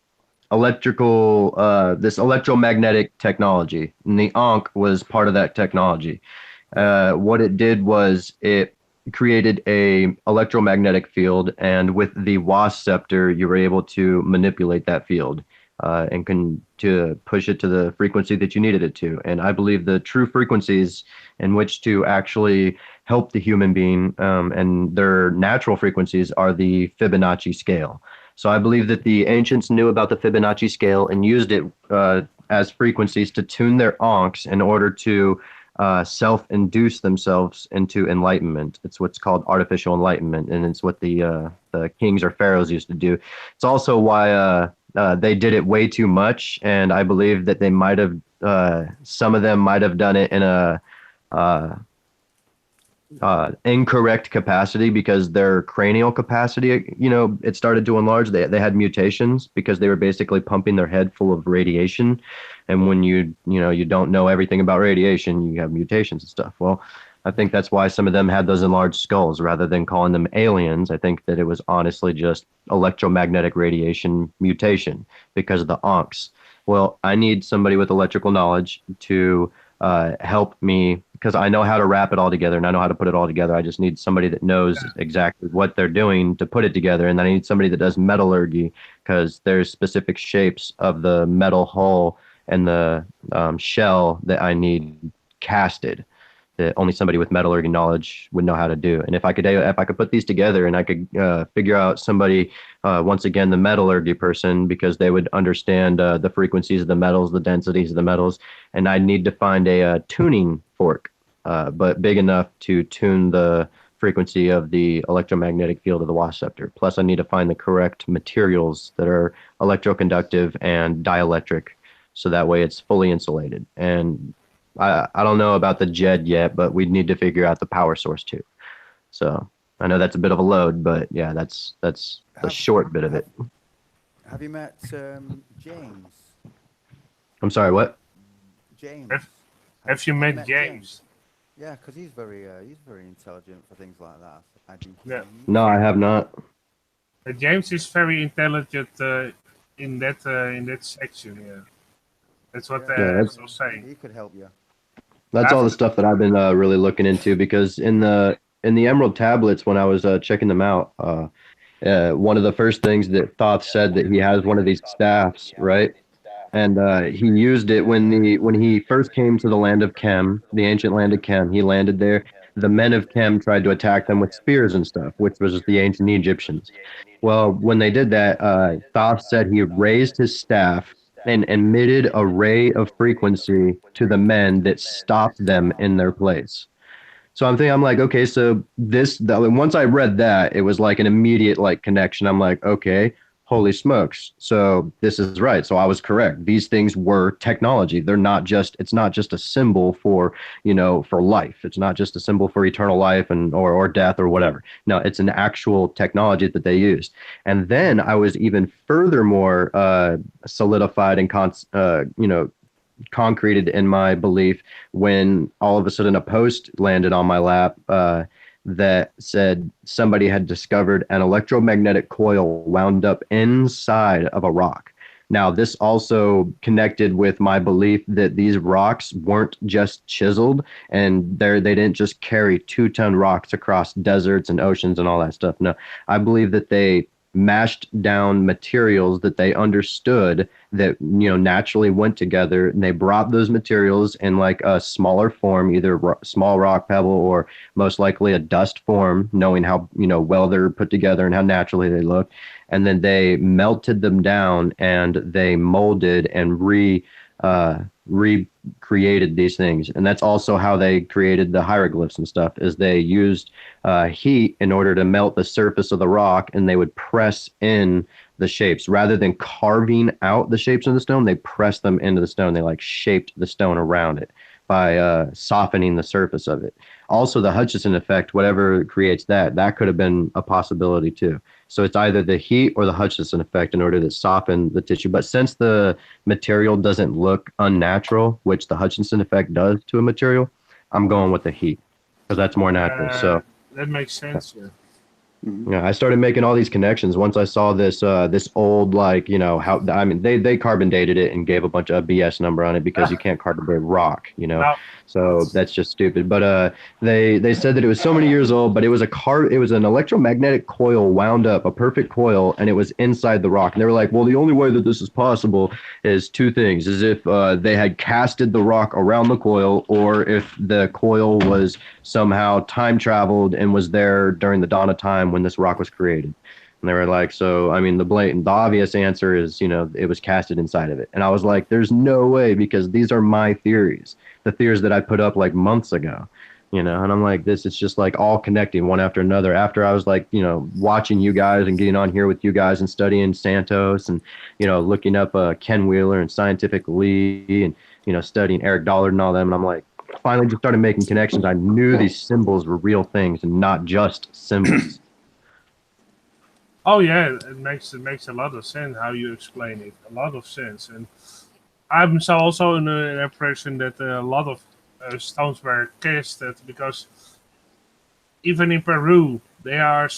electromagnetic technology, and the Ankh was part of that technology. What it did was it created a electromagnetic field, and with the wasp scepter, you were able to manipulate that field. and can to push it to the frequency that you needed it to. And I believe the true frequencies in which to actually help the human being and their natural frequencies are the Fibonacci scale. So I believe that the ancients knew about the Fibonacci scale and used it as frequencies to tune their ankhs in order to self-induce themselves into enlightenment. It's what's called artificial enlightenment, and it's what the kings or pharaohs used to do. It's also why they did it way too much, and I believe that they might have some of them might have done it in a incorrect capacity, because their cranial capacity, it started to enlarge. They had mutations because they were basically pumping their head full of radiation. And when you don't know everything about radiation, you have mutations and stuff. Well, I think that's why some of them had those enlarged skulls rather than calling them aliens. I think that it was honestly just electromagnetic radiation mutation because of the ankhs. Well, I need somebody with electrical knowledge to help me, because I know how to wrap it all together and I know how to put it all together. I just need somebody that knows exactly what they're doing to put it together. And then I need somebody that does metallurgy, because there's specific shapes of the metal hull and the shell that I need casted, that only somebody with metallurgy knowledge would know how to do. And if I could put these together and I could figure out somebody, once again, the metallurgy person, because they would understand the frequencies of the metals, the densities of the metals, and I need to find a tuning fork, but big enough to tune the frequency of the electromagnetic field of the wasp scepter. Plus, I need to find the correct materials that are electroconductive and dielectric, so that way it's fully insulated. And I don't know about the JED yet, but we need to figure out the power source too. So I know that's a bit of a load, but yeah, that's the short bit of it. Have you met James? I'm sorry, what? James. Have you met James? Yeah, because he's very intelligent for things like that. I think. Yeah. No, I have not. James is very intelligent in that section. Yeah, that's what they're saying. He could help you. That's all the stuff that I've been really looking into, because in the Emerald tablets, when I was checking them out, one of the first things that Thoth said that he has one of these staffs, right? And he used it when he first came to the land of Kem, the ancient land of Kem. He landed there. The men of Kem tried to attack them with spears and stuff, which was the ancient Egyptians. Well, when they did that, Thoth said he raised his staff and emitted a ray of frequency to the men that stopped them in their place. So I'm like, okay, so once I read that, it was like an immediate connection. I'm like, okay, holy smokes. So this is right. So I was correct. These things were technology. It's not just a symbol for life. It's not just a symbol for eternal life or death or whatever. No, it's an actual technology that they used. And then I was even furthermore solidified and concreted in my belief when all of a sudden a post landed on my lap that said somebody had discovered an electromagnetic coil wound up inside of a rock. Now, this also connected with my belief that these rocks weren't just chiseled, and they didn't just carry 2-ton rocks across deserts and oceans and all that stuff. No, I believe that they mashed down materials that they understood that naturally went together, and they brought those materials in a smaller form, either small rock pebble or most likely a dust form, knowing how well they're put together and how naturally they look, and then they melted them down and they molded and recreated these things. And that's also how they created the hieroglyphs and stuff, is they used heat in order to melt the surface of the rock, and they would press in the shapes rather than carving out the shapes of the stone. They pressed them into the stone. They shaped the stone around it by softening the surface of it. Also, the Hutchison effect, whatever creates that could have been a possibility too. So it's either the heat or the Hutchison effect in order to soften the tissue. But since the material doesn't look unnatural, which the Hutchison effect does to a material, I'm going with the heat because that's more natural. So that makes sense. Yeah. Yeah, I started making all these connections once I saw this old, like, how, I mean, they carbon dated it and gave a bunch of BS number on it because you can't carbon date rock, No, so that's just stupid. But they said that it was so many years old, but it was an electromagnetic coil wound up, a perfect coil, and it was inside the rock. And they were like, well, the only way that this is possible is two things: is if they had casted the rock around the coil, or if the coil was somehow time traveled and was there during the dawn of time when this rock was created. And they were like, so, I mean, the obvious answer is, it was casted inside of it. And I was like, there's no way, because these are my theories, the theories that I put up like months ago, and I'm like, this is just like all connecting one after another. After I was like, watching you guys and getting on here with you guys and studying Santos and, looking up Ken Wheeler and Scientific Lee and, studying Eric Dollard and all them. And I'm like, finally just started making connections. I knew these symbols were real things and not just symbols. oh yeah, it makes a lot of sense how you explain it. A lot of sense, and I'm so also in the impression that a lot of stones were casted because even in Peru they are on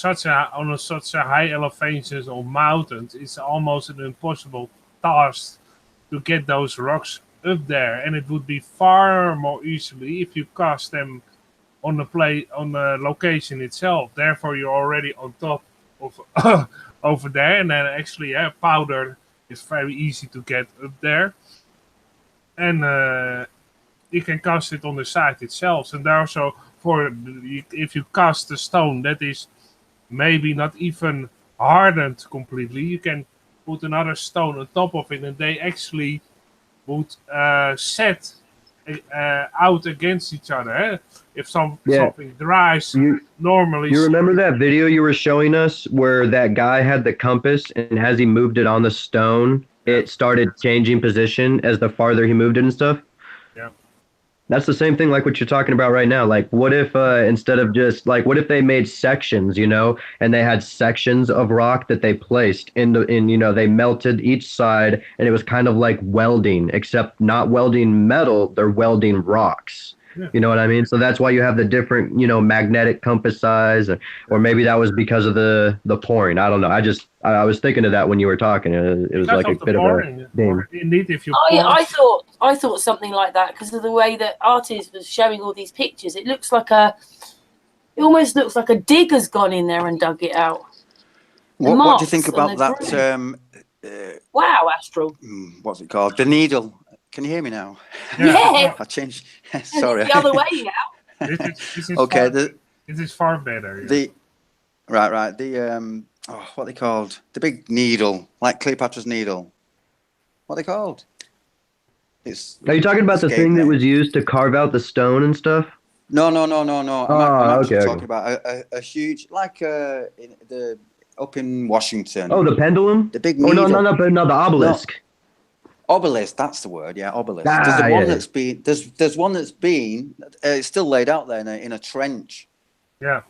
such a high elevations of mountains. It's almost an impossible task to get those rocks up there, and it would be far more easily if you cast them on the location itself. Therefore, you're already on top of over there, and then actually, powder is very easy to get up there, and you can cast it on the site itself. And also, if you cast a stone that is maybe not even hardened completely, you can put another stone on top of it, and they actually would set out against each other. If something dries, normally. You remember that video you were showing us where that guy had the compass, and as he moved it on the stone, it started changing position as the farther he moved it and stuff? Yeah. That's the same thing like what you're talking about right now. Like, what if instead of just like, what if they made sections, and they had sections of rock that they placed they melted each side, and it was kind of like welding, except not welding metal, they're welding rocks. Yeah. You know what I mean? So that's why you have the different, magnetic compass size, or maybe that was because of the pouring. I don't know. I was thinking of that when you were talking. It was like a bit of a thing. Indeed, if you I thought something like that because of the way that artist was showing all these pictures. It almost looks like a digger's gone in there and dug it out. What do you think about that? Wow, Astral. What's it called? The needle. Can you hear me now? Yeah. I changed. Sorry. It's the other way now. This is okay. This is far better. Yeah. Right. The what are they called? The big needle, like Cleopatra's needle. What are they called? Are you talking about the thing that was used to carve out the stone and stuff? No. I'm actually talking okay. about a huge, like up in Washington. Oh, the pendulum? The big needle. No, the obelisk. No. Obelisk, that's the word. Yeah, obelisk. Ah, there's one yeah. that's been. There's one that's been. It's still laid out there in a trench. Yeah.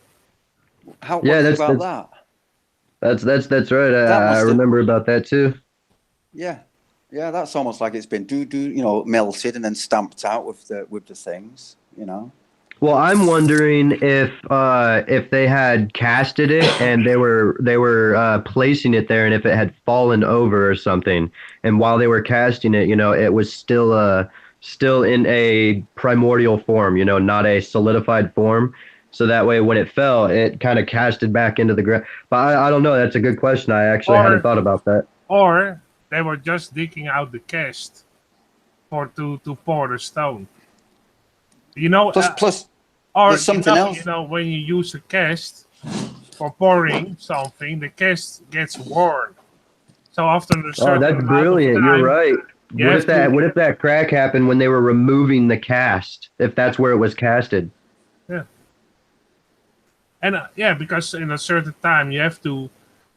What do you think about that? That's right. I remember about that too. Yeah, that's almost like it's been melted and then stamped out with the things. Well, I'm wondering if they had casted it and they were placing it there, and if it had fallen over or something, and while they were casting it, it was still in a primordial form, not a solidified form. So that way, when it fell, it kind of casted back into the ground. But I don't know. That's a good question. I actually hadn't thought about that. Or they were just digging out the cast to pour the stone. Plus, or there's something else. When you use a cast for pouring something, the cast gets worn. So after the certain that's brilliant. You're right. What if that crack happened when they were removing the cast? If that's where it was casted. Yeah. And because in a certain time you have to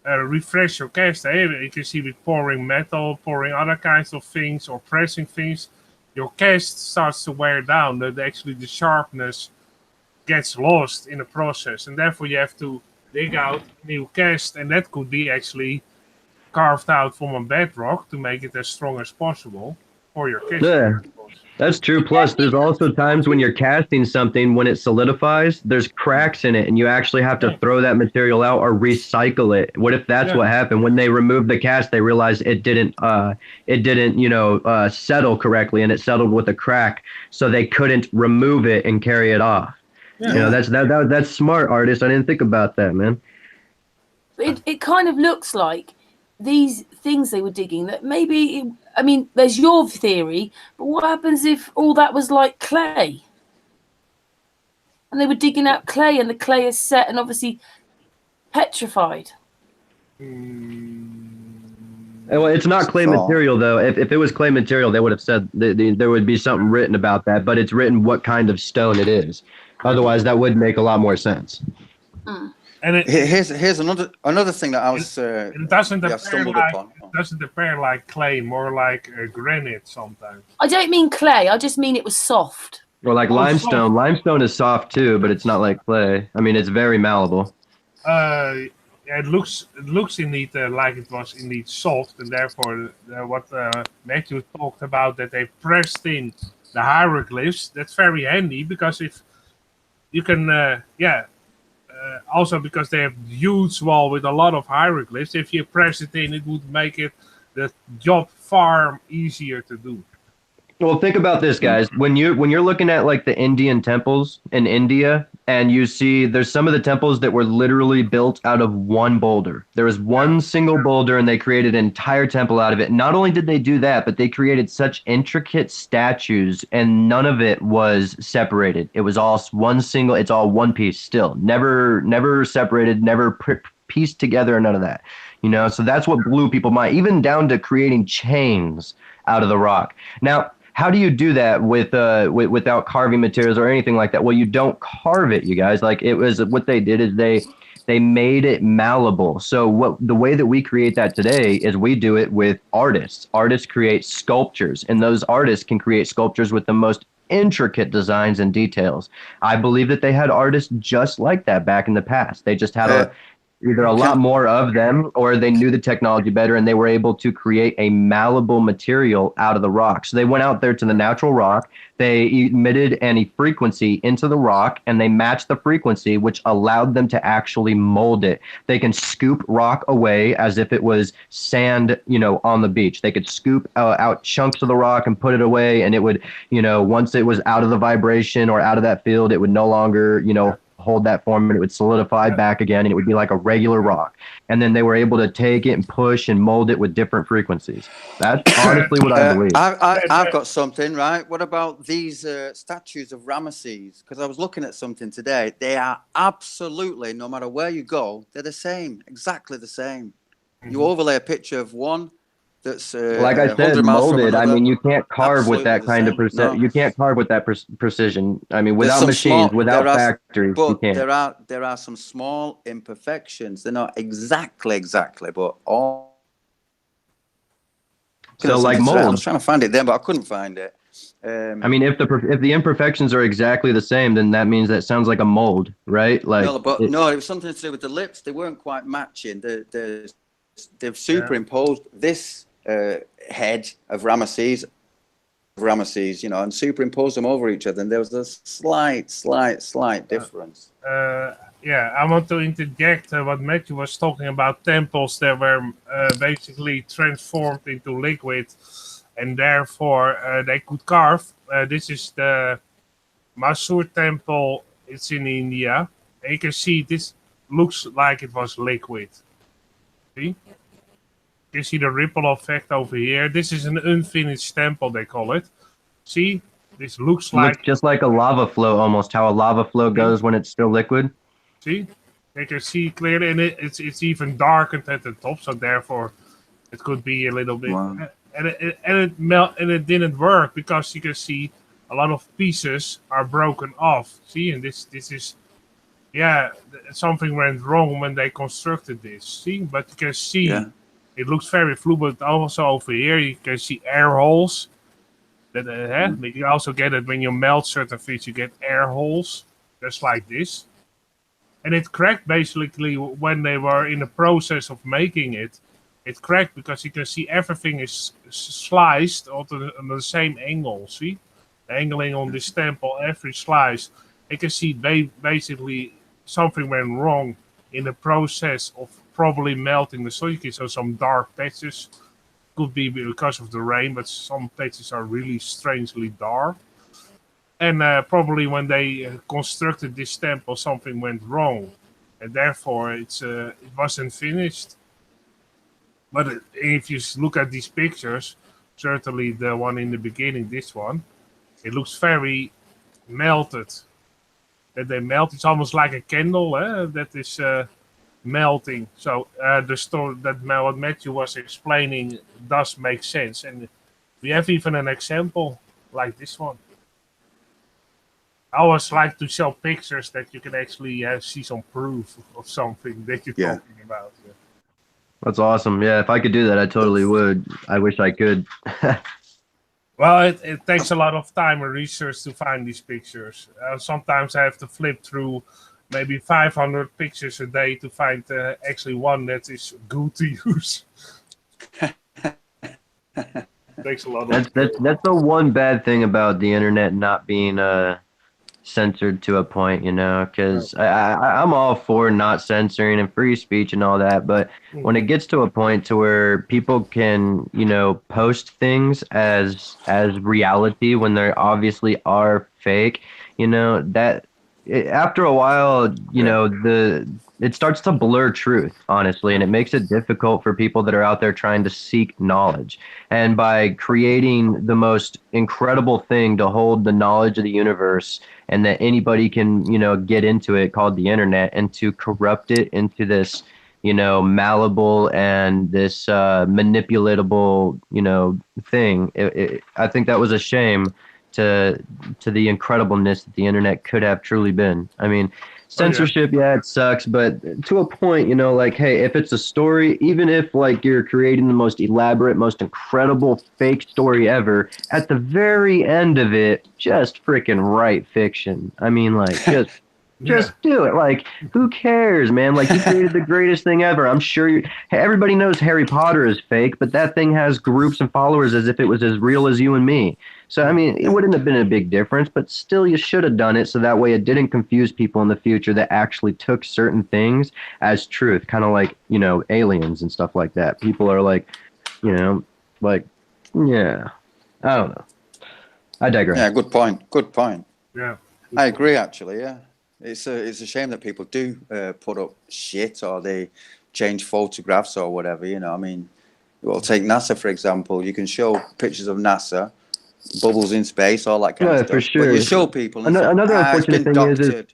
refresh your cast. You can see with pouring metal, pouring other kinds of things, or pressing things, your cast starts to wear down. That actually the sharpness gets lost in the process, and therefore you have to dig out new cast, and that could be actually carved out from a bedrock to make it as strong as possible for your cast. Yeah. That's true. Plus, there's also times when you're casting something, when it solidifies, there's cracks in it, and you actually have to throw that material out or recycle it. What if that's what happened? When they removed the cast, they realized it didn't, settle correctly, and it settled with a crack, so they couldn't remove it and carry it off. Yeah. That's smart, artist. I didn't think about that, man. It kind of looks like these things they were digging that maybe, I mean, there's your theory, but what happens if all that was like clay? And they were digging out clay, and the clay is set and obviously petrified. Well, it's not clay material, though. If it was clay material, they would have said there would be something written about that, but it's written what kind of stone it is. Otherwise, that would make a lot more sense. And here's another thing that I was it doesn't stumbled appear upon. it doesn't appear like clay, more like granite sometimes. I don't mean clay. I just mean it was soft. Or like limestone. Soft. Limestone is soft too, but it's not like clay. I mean, it's very malleable. It looks indeed like it was indeed soft, and therefore what Matthew talked about, that they pressed in the hieroglyphs. That's very handy, because if you can, also because they have huge wall with a lot of hieroglyphs. If you press it in, it would make the job far easier to do. Well, think about this, guys. When you're looking at like the Indian temples in India, and you see there's some of the temples that were literally built out of one boulder. There was one single boulder, and they created an entire temple out of it. Not only did they do that, but they created such intricate statues, and none of it was separated. It was all one single. It's all one piece still. Never separated. Never pieced together. None of that. So that's what blew people mind, even down to creating chains out of the rock. Now, how do you do that without carving materials or anything like that? Well, you don't carve it, you guys. Like, it was what they did is they made it malleable. So the way that we create that today is we do it with artists. Artists create sculptures, and those artists can create sculptures with the most intricate designs and details. I believe that they had artists just like that back in the past. They just had either a lot more of them, or they knew the technology better, and they were able to create a malleable material out of the rock. So they went out there to the natural rock, they emitted any frequency into the rock, and they matched the frequency, which allowed them to actually mold it. They can scoop rock away as if it was sand, on the beach. They could scoop out chunks of the rock and put it away, and it would, once it was out of the vibration or out of that field, it would no longer, hold that form, and it would solidify back again, and it would be like a regular rock. And then they were able to take it and push and mold it with different frequencies. That's honestly what I believe. I've got something, right? What about these statues of Ramesses? Because I was looking at something today. They are absolutely, no matter where you go, they're the same, exactly the same. You overlay a picture of one that's like I said, molded. I mean, you can't carve with that kind of precision. No. You can't carve with that precision. I mean, without machines, without factories, you can't. There are some small imperfections. They're not exactly, but all. So like mold. I was trying to find it then, but I couldn't find it. I mean, if the imperfections are exactly the same, then that means that sounds like a mold, right? Like no, it was something to do with the lips. They weren't quite matching. They've superimposed this head of Ramesses, and superimposed them over each other, and there was a slight difference. I want to interject what Matthew was talking about, temples that were basically transformed into liquid, and therefore they could carve. This is the Mysore temple. It's in India. And you can see this looks like it was liquid. See? You see the ripple effect over here. This is an unfinished temple, they call it. See? This looks like just like a lava flow, almost how a lava flow goes when it's still liquid. See? You can see clearly, and it's even darkened at the top, so therefore it could be a little bit. Wow. And it didn't work, because you can see a lot of pieces are broken off. See? And this is something went wrong when they constructed this. See? But you can see. Yeah. It looks very fluid, but also over here you can see air holes. You can also get it when you melt certain fish, you get air holes, just like this. And it cracked basically when they were in the process of making it. It cracked because you can see everything is sliced on the same angle, see? angling on this temple, every slice, you can see basically something went wrong in the process of probably melting the silicate. So some dark patches could be because of the rain, but some patches are really strangely dark. And probably when they constructed this temple, something went wrong, and therefore it wasn't finished. But if you look at these pictures, certainly the one in the beginning, this one, it looks very melted. That they melt, it's almost like a candle that is melting. So the story that what Matthew was explaining does make sense, and we have even an example like this one. I always like to show pictures that you can actually see some proof of something that you're talking about. Yeah. That's awesome. Yeah, if I could do that, I totally would. I wish I could. Well, it takes a lot of time and research to find these pictures. Sometimes I have to flip through maybe 500 pictures a day to find actually one that is good to use. Takes a lot of That's the one bad thing about the internet not being censored to a point, you know, because I'm all for not censoring and free speech and all that, but when it gets to a point to where people can, you know, post things as reality when they obviously are fake, you know, that after a while, you know, it starts to blur truth, honestly, and it makes it difficult for people that are out there trying to seek knowledge. And by creating the most incredible thing to hold the knowledge of the universe and that anybody can, you know, get into it, called the internet, and to corrupt it into this, you know, malleable and this manipulatable, you know, thing. I think that was a shame to the incredibleness that the internet could have truly been. I mean, censorship, yeah, it sucks, but to a point, you know, like, hey, if it's a story, even if like you're creating the most elaborate, most incredible fake story ever, at the very end of it, just freaking write fiction. I mean, like, just do it. Like, who cares, man? Like, you created the greatest thing ever. I'm sure everybody knows Harry Potter is fake, but that thing has groups and followers as if it was as real as you and me. So, I mean, it wouldn't have been a big difference, but still you should have done it so that way it didn't confuse people in the future that actually took certain things as truth, kind of like, you know, aliens and stuff like that. People are like, you know, like, yeah, I don't know. I digress. Yeah, good point. Good point. Yeah. I agree, actually, yeah. It's a shame that people do put up shit or they change photographs or whatever, you know. I mean, well, take NASA, for example. You can show pictures of NASA, bubbles in space, all that kind of stuff. For sure. But you show people and another unfortunate thing is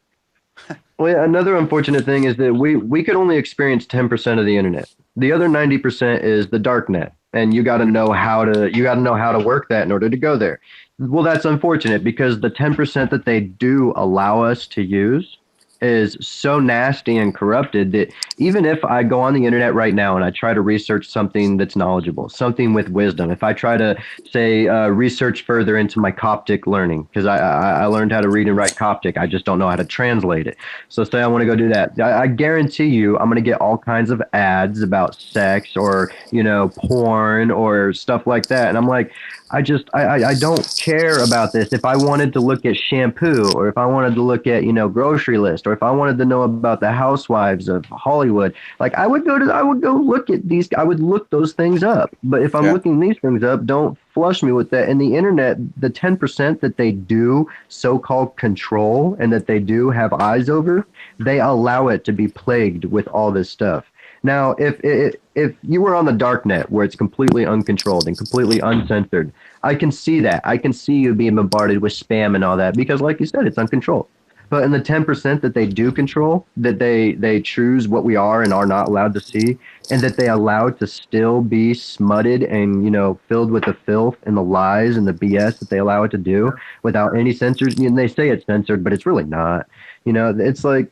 well, yeah, another unfortunate thing is that we could only experience 10% of the internet. The other 90% is the dark net, and you got to know how to work that in order to go there. Well, that's unfortunate because the 10% that they do allow us to use is so nasty and corrupted that even if I go on the internet right now and I try to research something that's knowledgeable, something with wisdom, if I try to say research further into my Coptic learning, because I learned how to read and write Coptic, I just don't know how to translate it. So say I want to go do that. I guarantee you I'm going to get all kinds of ads about sex or, you know, porn or stuff like that. And I'm like, I don't care about this. If I wanted to look at shampoo or if I wanted to look at, you know, grocery list or if I wanted to know about the housewives of Hollywood, like I would go look at these. I would look those things up. But if I'm looking these things up, don't flush me with that. And the internet, the 10% that they do so-called control and that they do have eyes over, they allow it to be plagued with all this stuff. Now, if you were on the dark net where it's completely uncontrolled and completely uncensored, I can see that. I can see you being bombarded with spam and all that because, like you said, it's uncontrolled. But in the 10% that they do control, that they choose what we are and are not allowed to see, and that they allow to still be smutted and, you know, filled with the filth and the lies and the BS that they allow it to do without any censors. And they say it's censored, but it's really not. You know, it's like,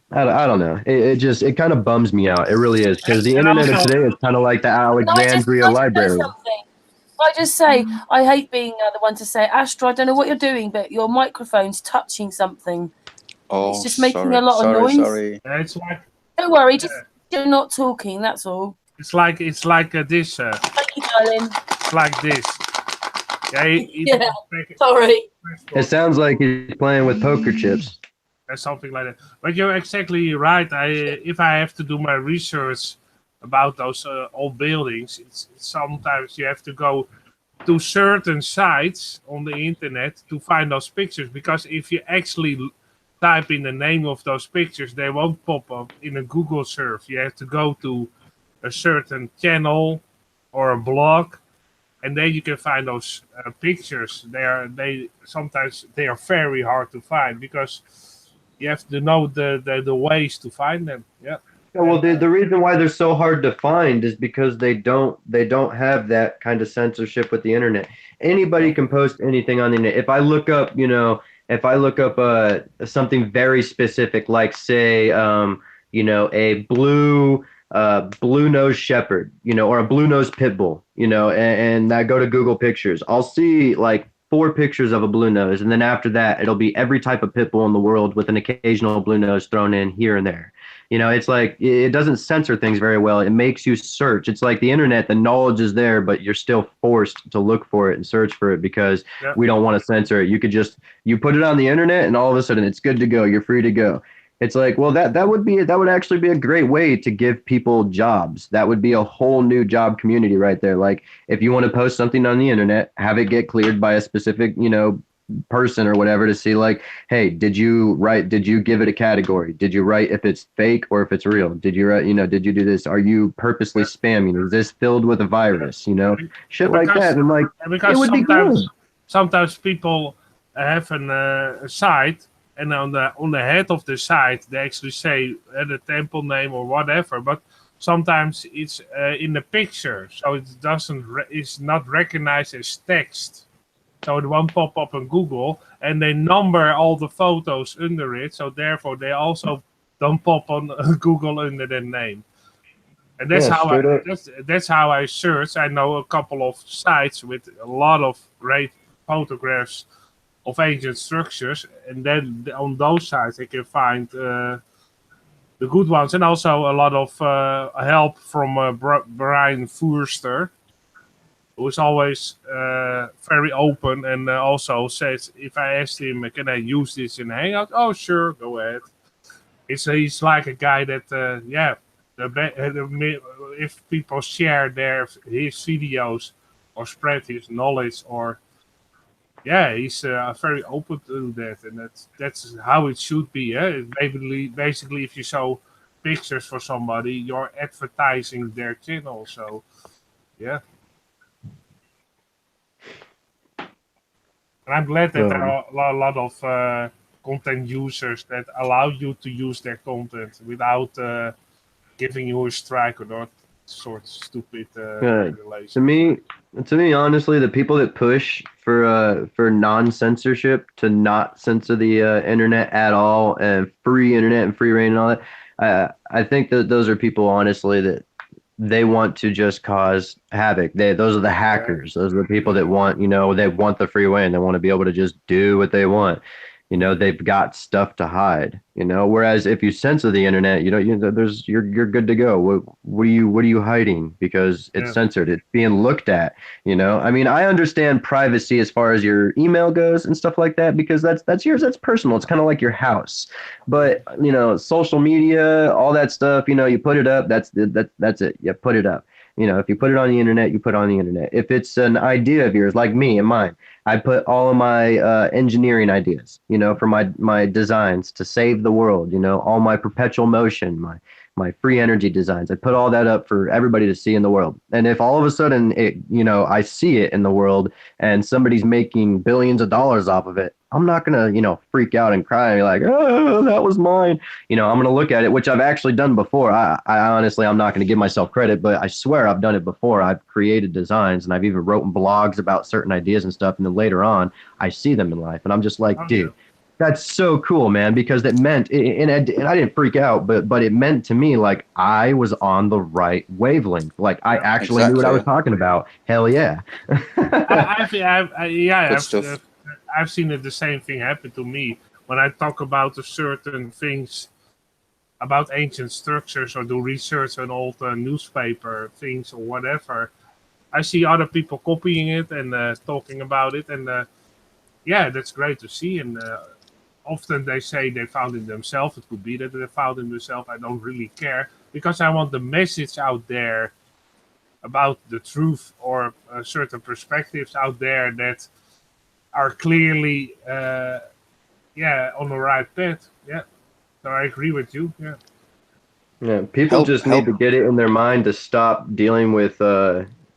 I don't know. It kind of bums me out. It really is because the internet of today is kind of like the Alexandria Library. I just say I hate being the one to say, Astral, I don't know what you're doing, but your microphone's touching something. Oh, it's just making a lot of noise. Sorry. It's like, don't worry, just you're not talking. That's all. It's like this. Thank you, darling. It's like this. Yeah, Yeah, sorry. It sounds like he's playing with poker chips. Something like that. But you're exactly right. If I have to do my research about those old buildings, it's sometimes you have to go to certain sites on the internet to find those pictures, because if you actually type in the name of those pictures, they won't pop up in a Google search. You have to go to a certain channel or a blog, and then you can find those pictures. Sometimes they are very hard to find because you have to know the ways to find them. Yeah. Yeah, well, the reason why they're so hard to find is because they don't have that kind of censorship with the internet. Anybody can post anything on the internet. If I look up, something very specific, like say, a blue nose shepherd, or a blue nose pit bull, and I go to Google Pictures, I'll see like 4 pictures of a blue nose, and then after that, it'll be every type of pit bull in the world with an occasional blue nose thrown in here and there. It's like it doesn't censor things very well. It makes you search. It's like the internet, the knowledge is there, but you're still forced to look for it and search for it because we don't want to censor it. You put it on the internet and all of a sudden it's good to go. You're free to go. It's like, well, that would actually be a great way to give people jobs. That would be a whole new job community right there. Like if you want to post something on the internet, have it get cleared by a specific, person or whatever to see like, hey, did you give it a category? Did you write if it's fake or if it's real? Did you write, did you do this? Are you purposely spamming? Is this filled with a virus? Shit like that. And like, it would be cool. Sometimes people have a site, and on the head of the site they actually say the temple name or whatever, but sometimes it's in the picture, so it's not recognized as text. So it won't pop up on Google, and they number all the photos under it. So therefore, they also don't pop on Google under their name. And that's that's how I search. I know a couple of sites with a lot of great photographs of ancient structures, and then on those sites I can find the good ones, and also a lot of help from Brian Foerster, who is always very open, and also says, if I asked him, can I use this in Hangout? Oh, sure, go ahead. He's like a guy that, if people share his videos or spread his knowledge, or he's very open to that, and that's how it should be. Basically, if you show pictures for somebody, you're advertising their channel. So, yeah. And I'm glad that there are a lot of content users that allow you to use their content without giving you a strike or not sort of stupid regulation. To me, honestly, the people that push for non-censorship, to not censor the internet at all, and free internet and free reign and all that, I think that those are people, honestly, that they want to just cause havoc. Those are the hackers. Those are the people that want, they want the free reign. They want to be able to just do what they want. They've got stuff to hide. Whereas if you censor the internet, you're good to go. What are you hiding? Because it's censored. It's being looked at. I mean, I understand privacy as far as your email goes and stuff like that, because that's yours. That's personal. It's kind of like your house. But social media, all that stuff. You put it up. That's it. You put it up. If you put it on the internet, you put it on the internet. If it's an idea of yours, like me and mine, I put all of my engineering ideas, for my designs to save the world, all my perpetual motion, my free energy designs. I put all that up for everybody to see in the world. And if all of a sudden I see it in the world and somebody's making billions of dollars off of it, I'm not going to, freak out and cry and be like, oh, that was mine. I'm going to look at it, which I've actually done before. I honestly, I'm not going to give myself credit, but I swear I've done it before. I've created designs, and I've even written blogs about certain ideas and stuff. And then later on, I see them in life, and I'm just like, dude, that's so cool, man, because it meant, and I didn't freak out, but it meant to me like I was on the right wavelength. Like I actually knew what I was talking about. Hell yeah. I've seen the same thing happen to me when I talk about certain things about ancient structures or do research on old newspaper things or whatever. I see other people copying it and talking about it, and yeah, that's great to see. And often they say they found it themselves. It could be that they found it themselves. I don't really care because I want the message out there about the truth or certain perspectives out there that are clearly, yeah, on the right path. Yeah, so I agree with you. Yeah. Yeah, people just need to get it in their mind to stop dealing with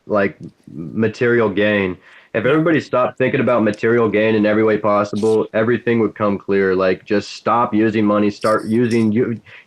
like material gain. If everybody stopped thinking about material gain in every way possible, everything would come clear. Like just stop using money, start using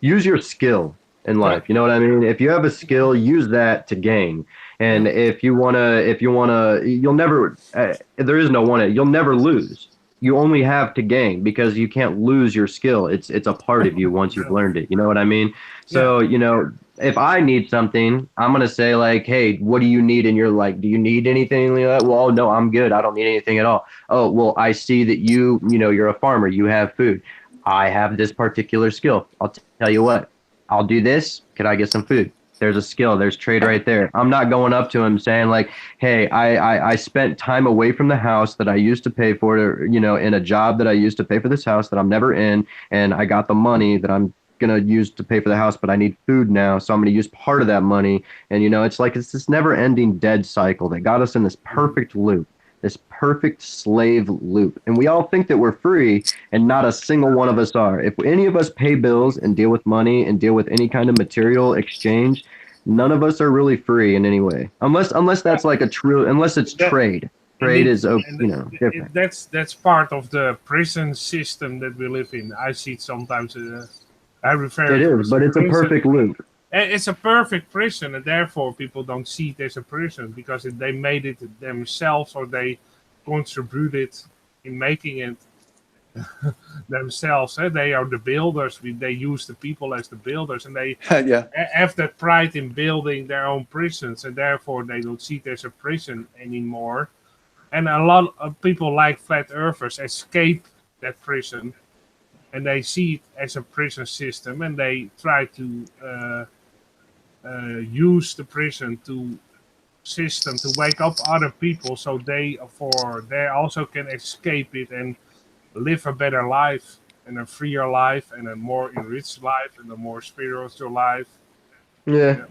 use your skill in life. You know what I mean? If you have a skill, use that to gain. And if you wanna, you'll never. There is no one. You'll never lose. You only have to gain because you can't lose your skill. It's a part of you once you've learned it. You know what I mean? So, you know, if I need something, I'm going to say like, hey, what do you need? And you're like, do you need anything like that? Well, no, I'm good. I don't need anything at all. Oh, well, I see that you know, you're a farmer. You have food. I have this particular skill. I'll tell you what, I'll do this. Could I get some food? There's a skill. There's trade right there. I'm not going up to him saying like, hey, I spent time away from the house that I used to pay for, you know, in a job that I used to pay for this house that I'm never in. And I got the money that I'm going to use to pay for the house, but I need food now. So I'm going to use part of that money. And, you know, it's like it's this never ending dead cycle that got us in this perfect loop, this perfect slave loop. And we all think that we're free and not a single one of us are. If any of us pay bills and deal with money and deal with any kind of material exchange, none of us are really free in any way. Unless that's like unless it's trade. Trade is, you know, different. That's part of the prison system that we live in. I see it sometimes. I refer it to is, but it's prison. a perfect loop. It's a perfect prison, and therefore people don't see it as a prison because they made it themselves or they contributed in making it themselves. They are the builders. They use the people as the builders, and they have that pride in building their own prisons, and therefore they don't see it as a prison anymore. And a lot of people like flat earthers escape that prison, and they see it as a prison system, and they try to use the prison system to wake up other people so they also can escape it and live a better life and a freer life and a more enriched life and a more spiritual life. Yeah.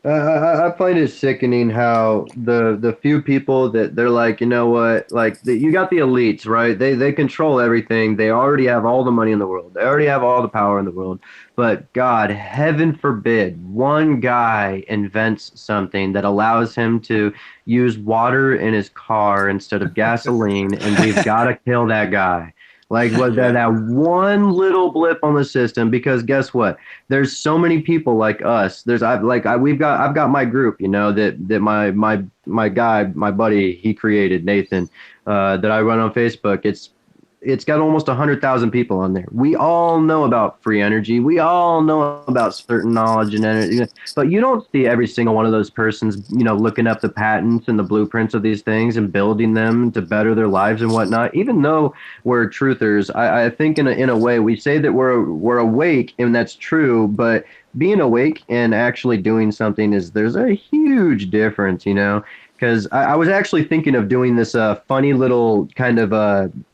I find it sickening how the few people that they're like, you know what, like you got the elites, right? They control everything. They already have all the money in the world. They already have all the power in the world. But God, heaven forbid, one guy invents something that allows him to use water in his car instead of gasoline, and we've got to kill that guy. Like what that one little blip on the system, because guess what? There's so many people like us. I've got my group, you know, that my guy, my buddy, he created, Nathan, that I run on Facebook. It's got almost 100,000 people on there. We all know about free energy. We all know about certain knowledge and energy, but you don't see every single one of those persons, you know, looking up the patents and the blueprints of these things and building them to better their lives and whatnot. Even though we're truthers, I think in a way we say that we're awake, and that's true, but being awake and actually doing something there's a huge difference, you know. Because I was actually thinking of doing this funny little kind of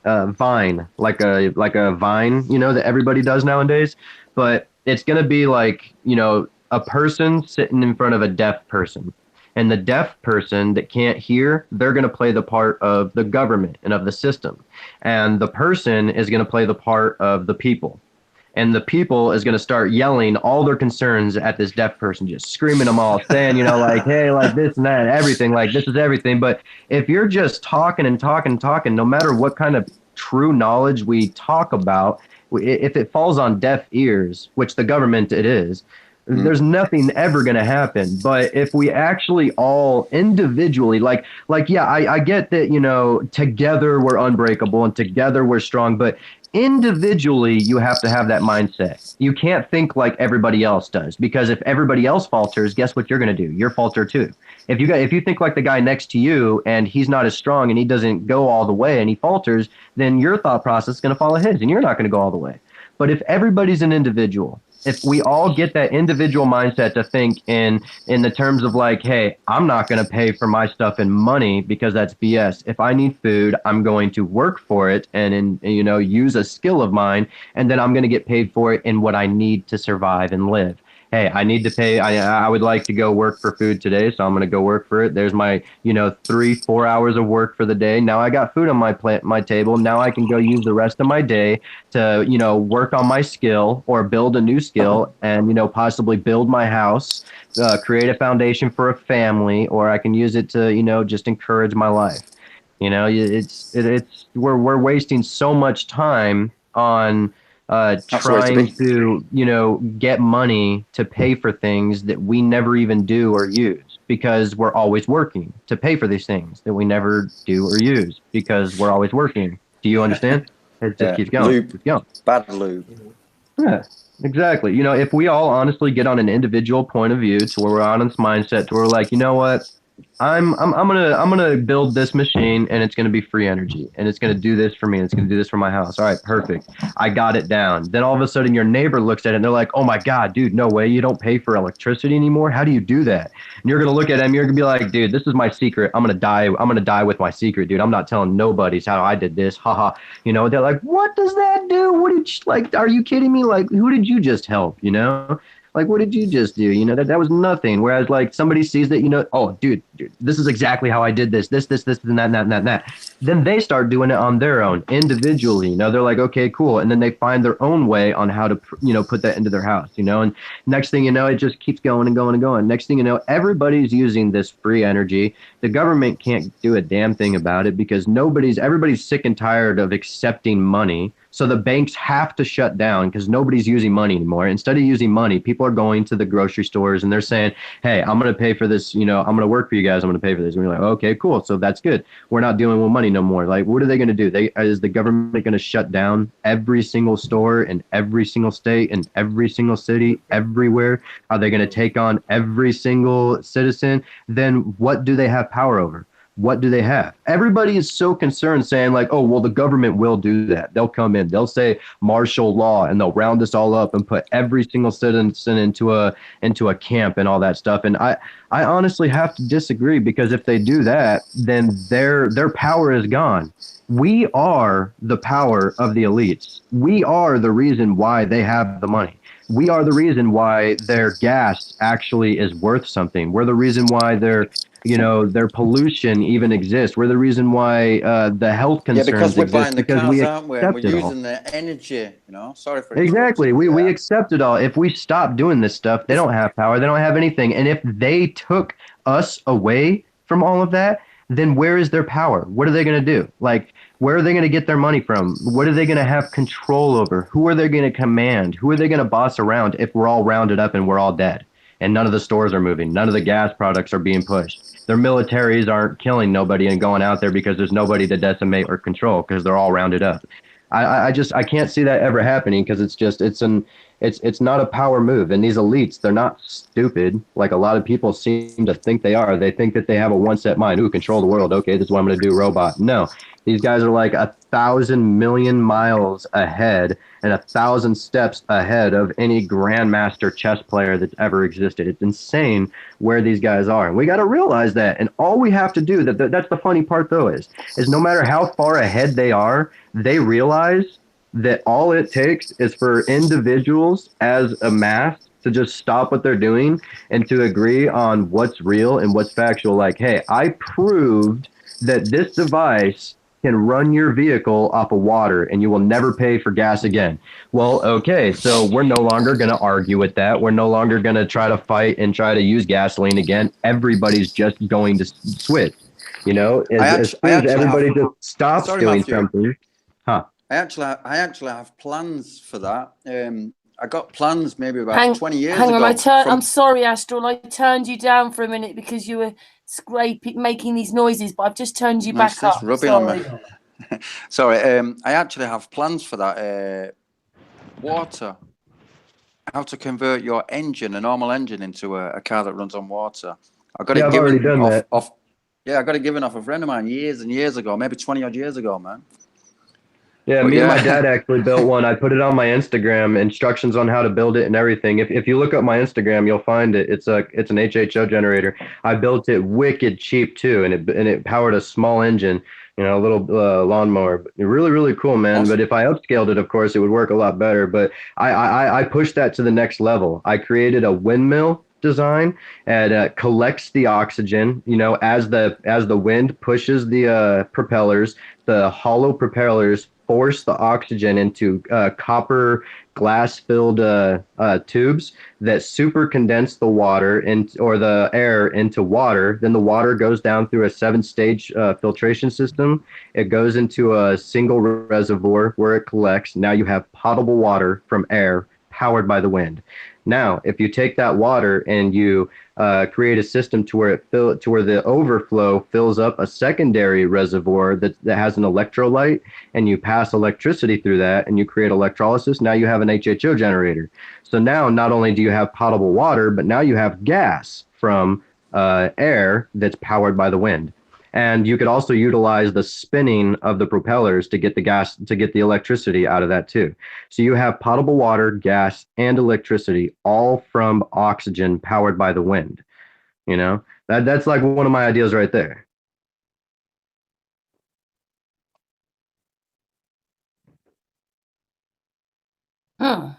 vine, like a vine, you know, that everybody does nowadays. But it's going to be like, you know, a person sitting in front of a deaf person. And the deaf person that can't hear, they're going to play the part of the government and of the system. And the person is going to play the part of the people. And the people is going to start yelling all their concerns at this deaf person, just screaming them all, saying, you know, like, hey, like this and that, and everything, like this is everything. But if you're just talking and talking and talking, no matter what kind of true knowledge we talk about, if it falls on deaf ears, which the government it is, there's nothing ever going to happen. But if we actually all individually, yeah, I get that, you know, together we're unbreakable and together we're strong, but individually you have to have that mindset. You can't think like everybody else does, because if everybody else falters, guess what you're going to do? You're falter too. If you think like the guy next to you and he's not as strong and he doesn't go all the way and he falters, then your thought process is going to follow his and you're not going to go all the way. But if everybody's an individual if we all get that individual mindset to think in the terms of like, hey, I'm not going to pay for my stuff in money because that's BS. If I need food, I'm going to work for it and use a skill of mine, and then I'm going to get paid for it in what I need to survive and live. Hey, I need to pay. I would like to go work for food today, so I'm going to go work for it. There's my 3-4 hours of work for the day. Now I got food on my table. Now I can go use the rest of my day to work on my skill or build a new skill, and possibly build my house, create a foundation for a family, or I can use it to just encourage my life. We're wasting so much time on trying to get money to pay for things that we never even do or use, because we're always working to pay for these things that we never do or use because we're always working. Do you understand? It just keeps going. Keeps going. Bad lube. Yeah, exactly. If we all honestly get on an individual point of view to where we're on this mindset to where we're like, you know what? I'm gonna build this machine, and it's gonna be free energy, and it's gonna do this for me, and it's gonna do this for my house. All right, perfect. I got it down. Then all of a sudden your neighbor looks at it and they're like, oh my God, dude, no way, you don't pay for electricity anymore? How do you do that? And you're gonna look at him, you're gonna be like, dude, this is my secret. I'm gonna die with my secret, dude. I'm not telling nobody's how I did this. Haha. They're like, what does that do? What did you, like, are you kidding me? Like, who did you just help? Like, what did you just do? That was nothing. Whereas, like, somebody sees that, oh, dude, this is exactly how I did this, and that. Then they start doing it on their own, individually. They're like, okay, cool. And then they find their own way on how to, put that into their house, And next thing you know, it just keeps going and going and going. Next thing you know, everybody's using this free energy. The government can't do a damn thing about it because everybody's sick and tired of accepting money. So the banks have to shut down because nobody's using money anymore. Instead of using money, people are going to the grocery stores and they're saying, hey, I'm going to pay for this. I'm going to work for you guys. I'm going to pay for this. And we're like, okay, cool. So that's good. We're not dealing with money no more. Like, what are they going to do? Is the government going to shut down every single store in every single state, in every single city, everywhere? Are they going to take on every single citizen? Then what do they have power over? What do they have? Everybody is so concerned saying like, oh, well, the government will do that. They'll come in, they'll say martial law, and they'll round us all up and put every single citizen into a camp and all that stuff. And I honestly have to disagree, because if they do that, then their power is gone. We are the power of the elites. We are the reason why they have the money. We are the reason why their gas actually is worth something. We're the reason why their pollution even exists. We're the reason why the health concerns because we're exist, buying the because cars, we aren't we? And accept we're it all. using the energy, Sorry for Exactly. We accept it all. If we stop doing this stuff, they don't have power. They don't have anything. And if they took us away from all of that, then where is their power? What are they going to do? Like, where are they going to get their money from? What are they going to have control over? Who are they going to command? Who are they going to boss around if we're all rounded up and we're all dead? And none of the stores are moving. None of the gas products are being pushed. Their militaries aren't killing nobody and going out there because there's nobody to decimate or control, because they're all rounded up. I can't see that ever happening, because it's not a power move. And these elites, they're not stupid like a lot of people seem to think they are. They think that they have a one set mind. Ooh, control the world. Okay, this is what I'm going to do, robot. No, these guys are like 1,000 million miles ahead and 1,000 steps ahead of any grandmaster chess player that's ever existed. It's insane where these guys are. And we got to realize that. And all we have to do, that's the funny part though, is no matter how far ahead they are, they realize that all it takes is for individuals as a mass to just stop what they're doing and to agree on what's real and what's factual. Like, hey, I proved that this device can run your vehicle off of water and you will never pay for gas again. Well, okay, so we're no longer going to argue with that. We're no longer going to try to fight and try to use gasoline again. Everybody's just going to switch. As soon as everybody just stops doing something. Huh? I actually have plans for that. I got plans maybe about 20 years ago. Hang on, I'm sorry, Astral. I turned you down for a minute because you were making these noises, but I've just turned you back up. Rubbing Sorry. on me. Sorry. I actually have plans for that. Water. How to convert your engine, a normal engine, into a car that runs on water. I got it given off. Yeah, I got it given off a friend of mine years and years ago, maybe 20 odd years ago, man. Yeah, But me and my yeah. dad actually built one. I put it on my Instagram, instructions on how to build it and everything. If you look up my Instagram, you'll find it. It's an HHO generator. I built it wicked cheap too, and it powered a small engine, a little lawnmower. But really really cool, man. But Awesome. if I upscaled it, of course, it would work a lot better. But I pushed that to the next level. I created a windmill design and collects the oxygen. As the wind pushes the propellers, the hollow propellers force the oxygen into copper glass filled tubes that super condense the water or the air into water. Then the water goes down through a 7-stage filtration system. It goes into a single reservoir where it collects. Now you have potable water from air powered by the wind. Now, if you take that water and you create a system to where the overflow fills up a secondary reservoir that has an electrolyte, and you pass electricity through that and you create electrolysis, now you have an HHO generator. So now not only do you have potable water, but now you have gas from air that's powered by the wind. And you could also utilize the spinning of the propellers to get the electricity out of that too. So you have potable water, gas, and electricity all from oxygen powered by the wind. That's like one of my ideas right there. Huh.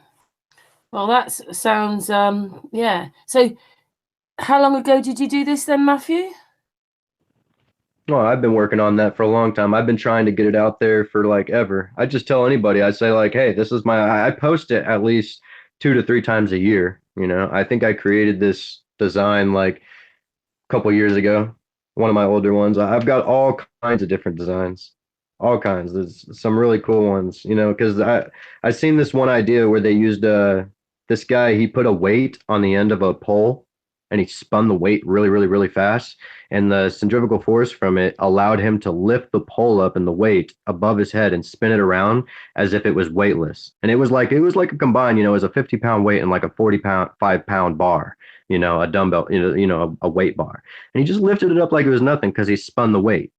Well, that sounds yeah. So how long ago did you do this then, Matthew? Well, I've been working on that for a long time. I've been trying to get it out there for like ever. I just tell anybody, I say like, hey, this is I post it at least 2 to 3 times a year. I think I created this design like a couple years ago, one of my older ones. I've got all kinds of different designs, all kinds. There's some really cool ones, because I seen this one idea where they used this guy, he put a weight on the end of a pole and he spun the weight really, really, really fast. And the centrifugal force from it allowed him to lift the pole up and the weight above his head and spin it around as if it was weightless. And it was like a combined, it was a 50-pound weight and like a 5-pound bar, a dumbbell, a weight bar. And he just lifted it up like it was nothing because he spun the weight.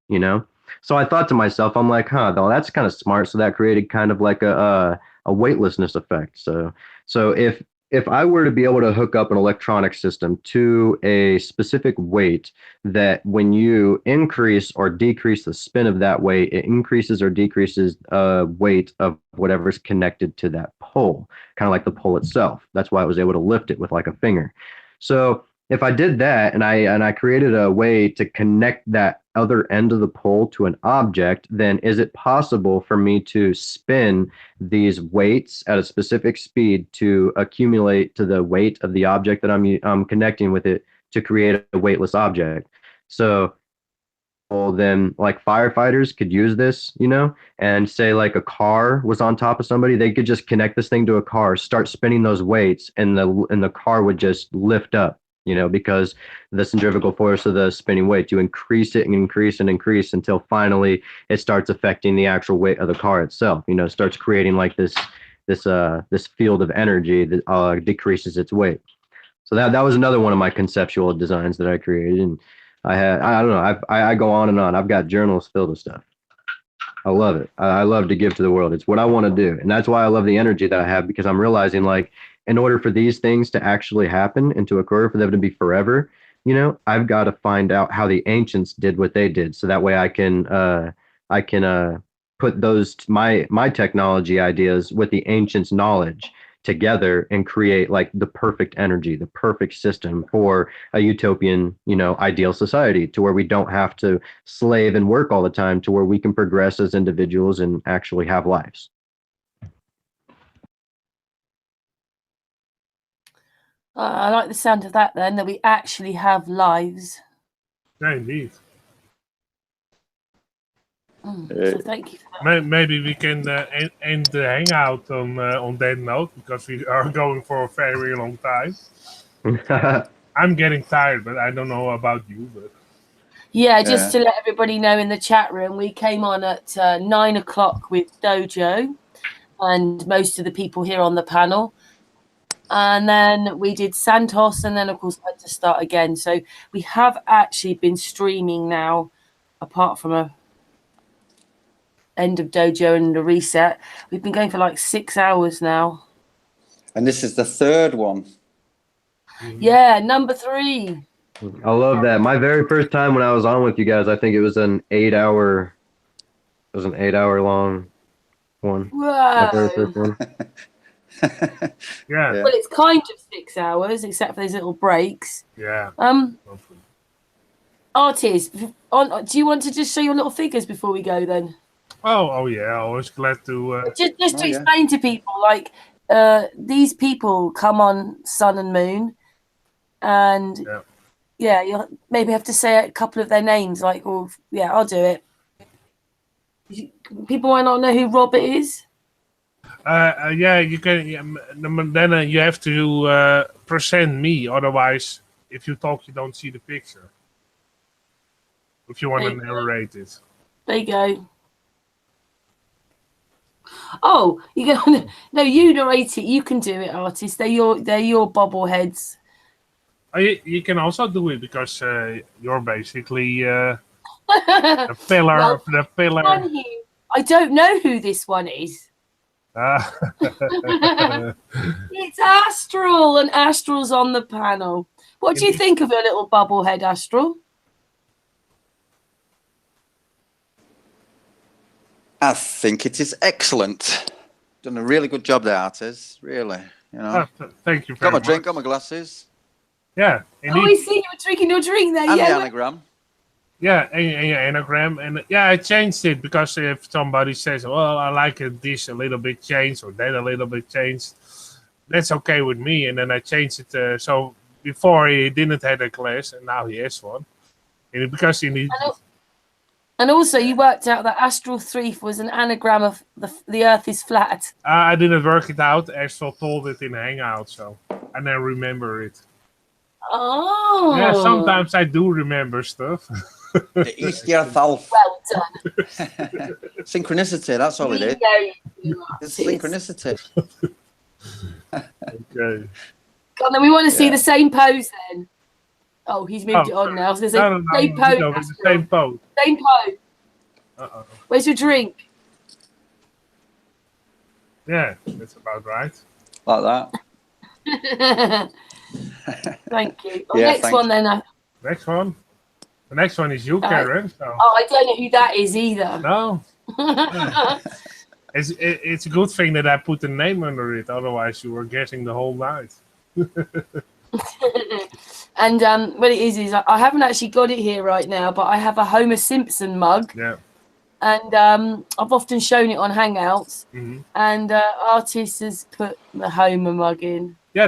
So I thought to myself, I'm like, well, that's kind of smart. So that created kind of like a weightlessness effect. So if I were to be able to hook up an electronic system to a specific weight, that when you increase or decrease the spin of that weight, it increases or decreases weight of whatever's connected to that pole, kind of like the pole itself. That's why I was able to lift it with like a finger. So if I did that and I created a way to connect that other end of the pole to an object, then is it possible for me to spin these weights at a specific speed to accumulate to the weight of the object that I'm connecting with it to create a weightless object? So well, then like firefighters could use this, and say like a car was on top of somebody, they could just connect this thing to a car, start spinning those weights, and the car would just lift up, because the centrifugal force of the spinning weight, you increase it and increase and increase until finally it starts affecting the actual weight of the car itself. It starts creating like this field of energy that decreases its weight. So that was another one of my conceptual designs that I created, and I don't know, I go on and on. I've got journals filled with stuff. I love it. I love to give to the world. It's what I want to do, and that's why I love the energy that I have, because I'm realizing like in order for these things to actually happen and to occur, for them to be forever, I've got to find out how the ancients did what they did, so that way I can put those my technology ideas with the ancients' knowledge together and create like the perfect energy, the perfect system for a utopian, ideal society, to where we don't have to slave and work all the time, to where we can progress as individuals and actually have lives. I like the sound of that then, that we actually have lives. Yeah, indeed. So thank you for that. Maybe we can end the hangout on that note, because we are going for a very long time. I'm getting tired, but I don't know about you. But Yeah, just to let everybody know in the chat room, we came on at 9 o'clock with Dojo and most of the people here on the panel. And then we did Santos, and then, of course, I had to start again. So we have actually been streaming now, apart from end of dojo and the reset. We've been going for like 6 hours now. And this is the third one. Yeah, number 3. I love that. My very first time when I was on with you guys, I think it was an 8-hour. It was an 8-hour long one. My very Whoa. first one. Yeah. Well, it's kind of 6 hours, except for these little breaks. Yeah. Artist, do you want to just show your little figures before we go then? Oh yeah. Always glad to. Just to yeah. explain to people, like these people come on Sun and Moon, and yeah, you'll maybe have to say a couple of their names. Like, well, yeah, I'll do it. People might not know who Robert is. Yeah, you can. Then you have to present me. Otherwise, if you talk, you don't see the picture. If you want to narrate it. There you go. Oh, you go. No, you narrate it. You can do it, artist. They're your bobbleheads. You can also do it because you're basically the pillar Well, of the pillar. I don't know who this one is. It's Astral, and Astral's on the panel. What do you think of her little bobblehead, Astral? I think it is excellent. Done a really good job there, artists. Really, you know. Thank you very Got my much. drink, got my glasses, Yeah, Oh, indeed. I see you were drinking your drink there. and the Yeah. anagram. Yeah, and your anagram, and yeah, I changed it because if somebody says, "Well, I like this a little bit changed or that a little bit changed," that's okay with me. And then I changed it. So before he didn't have a class, and now he has one. And because he needs. And also, you worked out that Astral 3 was an anagram of the Earth is flat. I didn't work it out. Astral told it in Hangout, so I now remember it. Oh. Yeah, sometimes I do remember stuff. The East Earth Well done. Synchronicity, that's all it is. You It's artist. synchronicity. Okay. God, then we want to see Yeah. the same pose then. Oh, he's moved it on now. So there's a No, same pose. no, it's the same pose. Same pose. Uh-oh. Where's your drink? Yeah, that's about right. Like that. Thank you. Oh, Yeah, next thanks. one then. Next one. The next one is you, Alright. Karen. So. Oh, I don't know who that is either. No, it's a good thing that I put a name under it. Otherwise, you were guessing the whole night. And what it is I haven't actually got it here right now, but I have a Homer Simpson mug, Yeah. and I've often shown it on Hangouts. Mm-hmm. And artist has put the Homer mug in. Yeah,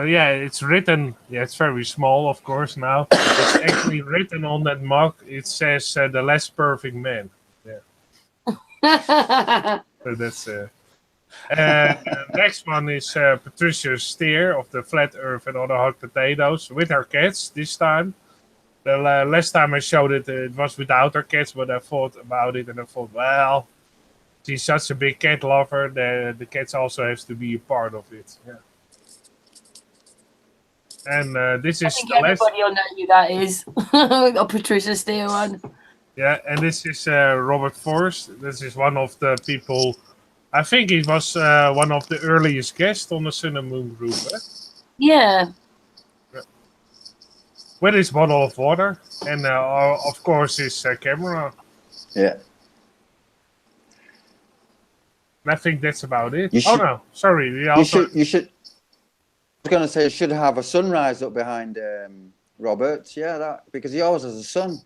yeah, it's written. Yeah, it's very small, of course. Now it's actually written on that mug. It says "the less perfect man." Yeah. So that's. Next one is Patricia Steer of the Flat Earth and Other Hot Potatoes with her cats this time. The last time I showed it, it was without her cats, but I thought about it and I thought, well, she's such a big cat lover, the cats also have to be a part of it. Yeah. And this I is think the last. everybody will know who that is. We got Patricia Steele one. Yeah, and this is Robert Forrest. This is one of the people. I think he was one of the earliest guests on the Sun and Moon group. Eh? Yeah. With his bottle of water and of course his camera. Yeah. And I think that's about it. You Oh should- no, sorry. We You also, should. I was going to say, you should have a sunrise up behind Robert. Yeah, that because he always has a sun.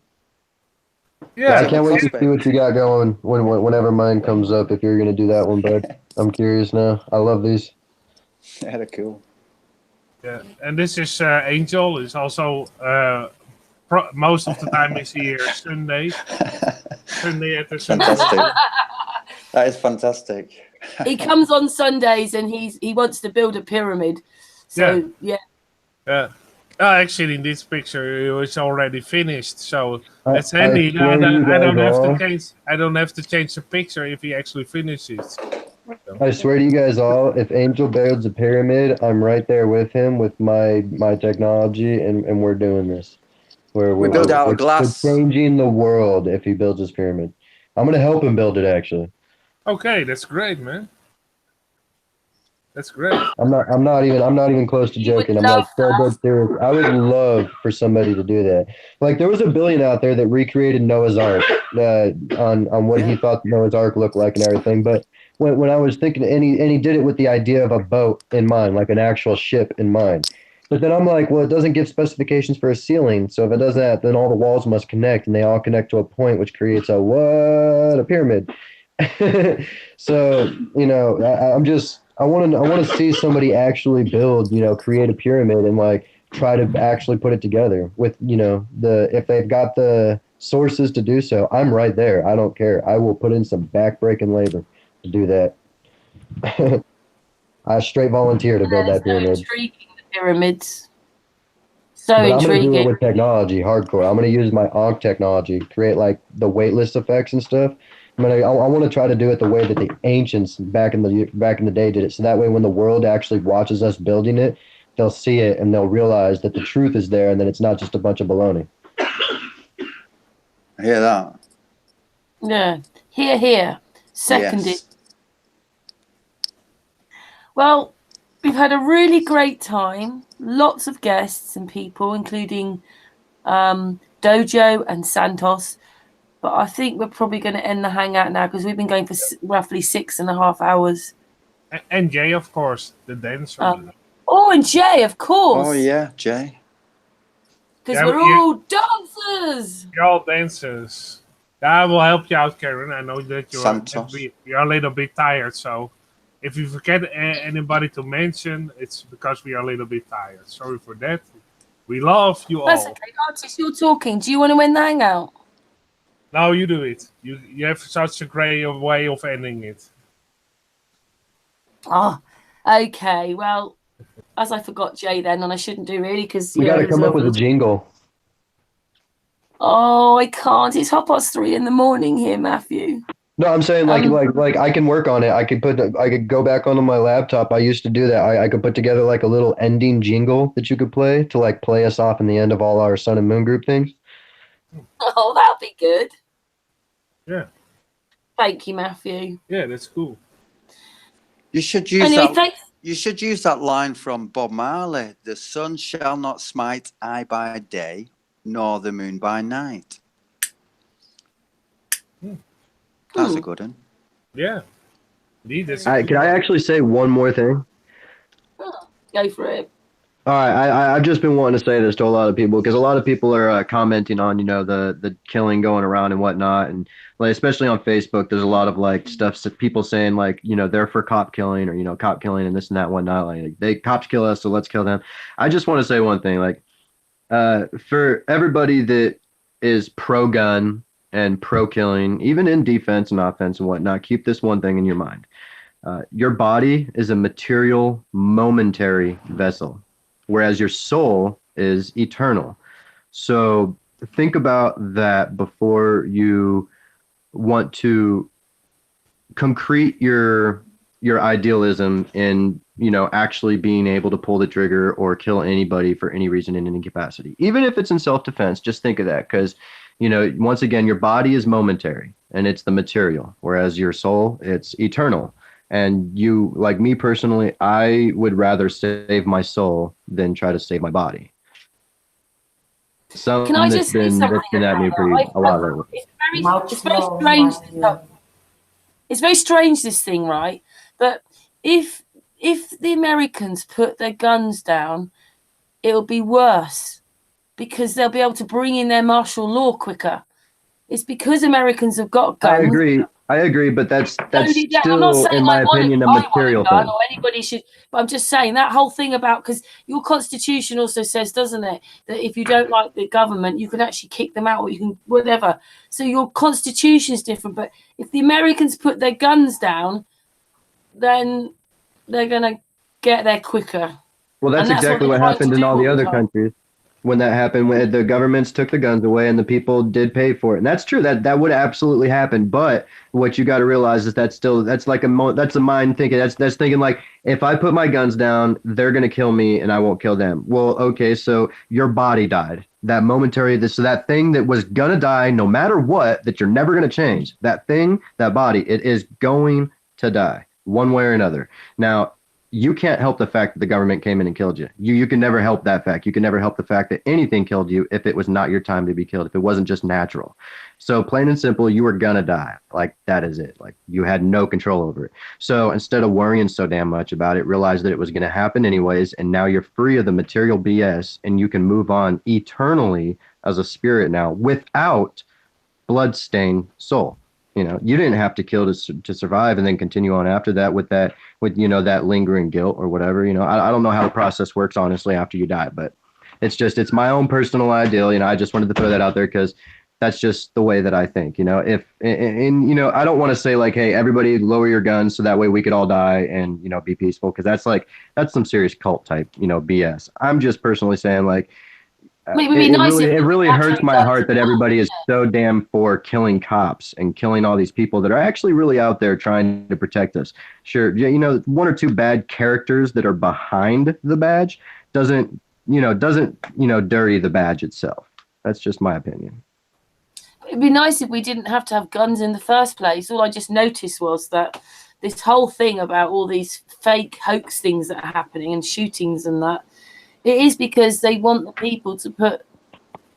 yeah, I can't wait to prospect. see what you got going whenever mine comes up. If you're gonna do that one, bud, I'm curious now. I love these. Yeah, they're cool. yeah. And this is Angel. Is also most of the time is here Sunday. Sunday at the Sunday. Fantastic. That is fantastic. He comes on Sundays and he wants to build a pyramid. So yeah. Yeah. Actually, in this picture, it was already finished, so that's I handy. I swear to you don't guys have all- to change. I don't have to change the picture if he actually finishes. I swear to you guys all, if Angel builds a pyramid, I'm right there with him with my technology, and we're doing this. We build out of we're glass. changing the world if he builds his pyramid. I'm gonna help him build it. Actually, Okay, that's great, man. That's great. I'm not even close to You would joking. I'm love like so dead serious. I would love for somebody to do that. Like there was a billion out there that recreated Noah's Ark on what he thought Noah's Ark looked like and everything. But when I was thinking, and he did it with the idea of a boat in mind, like an actual ship in mind. But then I'm like, well, it doesn't give specifications for a ceiling. So if it does that, then all the walls must connect, and they all connect to a point, which creates a pyramid. So I want to see somebody actually build, create a pyramid and like try to actually put it together with, if they've got the sources to do so. I'm right there. I don't care. I will put in some backbreaking labor to do that. I straight volunteer to build that so pyramid. intriguing, the pyramids. So But I'm gonna do it intriguing. with technology, hardcore. I'm gonna use my Ankh technology, create like the weightless effects and stuff. I want to try to do it the way that the ancients back in the day did it. So that way, when the world actually watches us building it, they'll see it and they'll realize that the truth is there, and that it's not just a bunch of baloney. I hear that. Yeah. Here. Seconded. Yes. Well, we've had a really great time. Lots of guests and people, including Dojo and Santos. But I think we're probably going to end the hangout now because we've been going for roughly 6.5 hours. And Jay, of course, the dancer. And Jay, of course. Oh yeah, Jay. Because we're all dancers. You're all dancers. I will help you out, Karen. I know that you're a little bit tired, so if you forget anybody to mention, it's because we are a little bit tired. Sorry for that. We love you all. That's okay. Artist, you're talking. Do you want to end the hangout? No, you do it. You have such a great way of ending it. Oh, okay. Well, as I forgot Jay then, and I shouldn't do really because We got to come up with a jingle. Oh, I can't. It's 3:30 in the morning here, Matthew. No, I'm saying like I can work on it. I could go back onto my laptop. I used to do that. I could put together like a little ending jingle that you could play to like play us off in the end of all our Sun and Moon group things. Oh, that'll be good. Yeah. Thank you, Matthew. Yeah, that's cool. You should use You should use that line from Bob Marley. The sun shall not smite eye by day, nor the moon by night. That's a good one. Yeah. Can I actually say one more thing? Go for it. All right, I've just been wanting to say this to a lot of people because a lot of people are commenting on, the killing going around and whatnot, and like especially on Facebook, there's a lot of like stuff that people saying like, they're for cop killing or cop killing and this and that and whatnot. Like cops kill us, so let's kill them. I just want to say one thing, like for everybody that is pro gun and pro killing, even in defense and offense and whatnot, keep this one thing in your mind: your body is a material, momentary vessel, whereas your soul is eternal. So think about that before you want to concrete your idealism in, actually being able to pull the trigger or kill anybody for any reason in any capacity. Even if it's in self-defense, just think of that because, once again, your body is momentary and it's the material, whereas your soul, it's eternal. And you, like me personally, I would rather save my soul than try to save my body. Can I just say something? That's been at me for a lot lately. It's very strange. It's very strange, this thing, right? But if the Americans put their guns down, it'll be worse because they'll be able to bring in their martial law quicker. It's because Americans have got guns. I agree, but that's I'm not still, saying in my opinion, a material thing. Or anybody should, but I'm just saying that whole thing about, because your constitution also says, doesn't it, that if you don't like the government, you can actually kick them out or you can whatever. So your constitution is different. But if the Americans put their guns down, then they're going to get there quicker. Well, that's exactly what happened in all the other countries. When that happened, when the governments took the guns away and the people did pay for it. And that's true. That would absolutely happen. But what you got to realize is that's like that's a mind thinking. That's thinking like, if I put my guns down, they're going to kill me and I won't kill them. Well, okay, so your body died. that momentary, so that thing that was gonna die no matter what, that you're never gonna change, that thing, that body, it is going to die one way or another. Now, you can't help the fact that the government came in and killed you. You can never help that fact. You can never help the fact that anything killed you if it was not your time to be killed, if it wasn't just natural. So plain and simple, you were gonna die. Like, that is it. Like, you had no control over it. So instead of worrying so damn much about it, realize that it was gonna happen anyways, and now you're free of the material BS, and you can move on eternally as a spirit now without bloodstained soul. You know, you didn't have to kill to survive and then continue on after that with that, with, you know, that lingering guilt or whatever. You know, I don't know how the process works, honestly, after you die, but it's my own personal ideal. You know, I just wanted to throw that out there because that's just the way that I think. You know, if, and you know, I don't want to say like, hey, everybody lower your guns so that way we could all die and, you know, be peaceful, because that's some serious cult type, you know, BS. I'm just personally saying, like, it really hurts my heart that everybody is so damn for killing cops and killing all these people that are actually really out there trying to protect us. Sure, you know, one or two bad characters that are behind the badge doesn't dirty the badge itself. That's just my opinion. It'd be nice if we didn't have to have guns in the first place. All I just noticed was that this whole thing about all these fake hoax things that are happening and shootings and that, it is because they want the people to put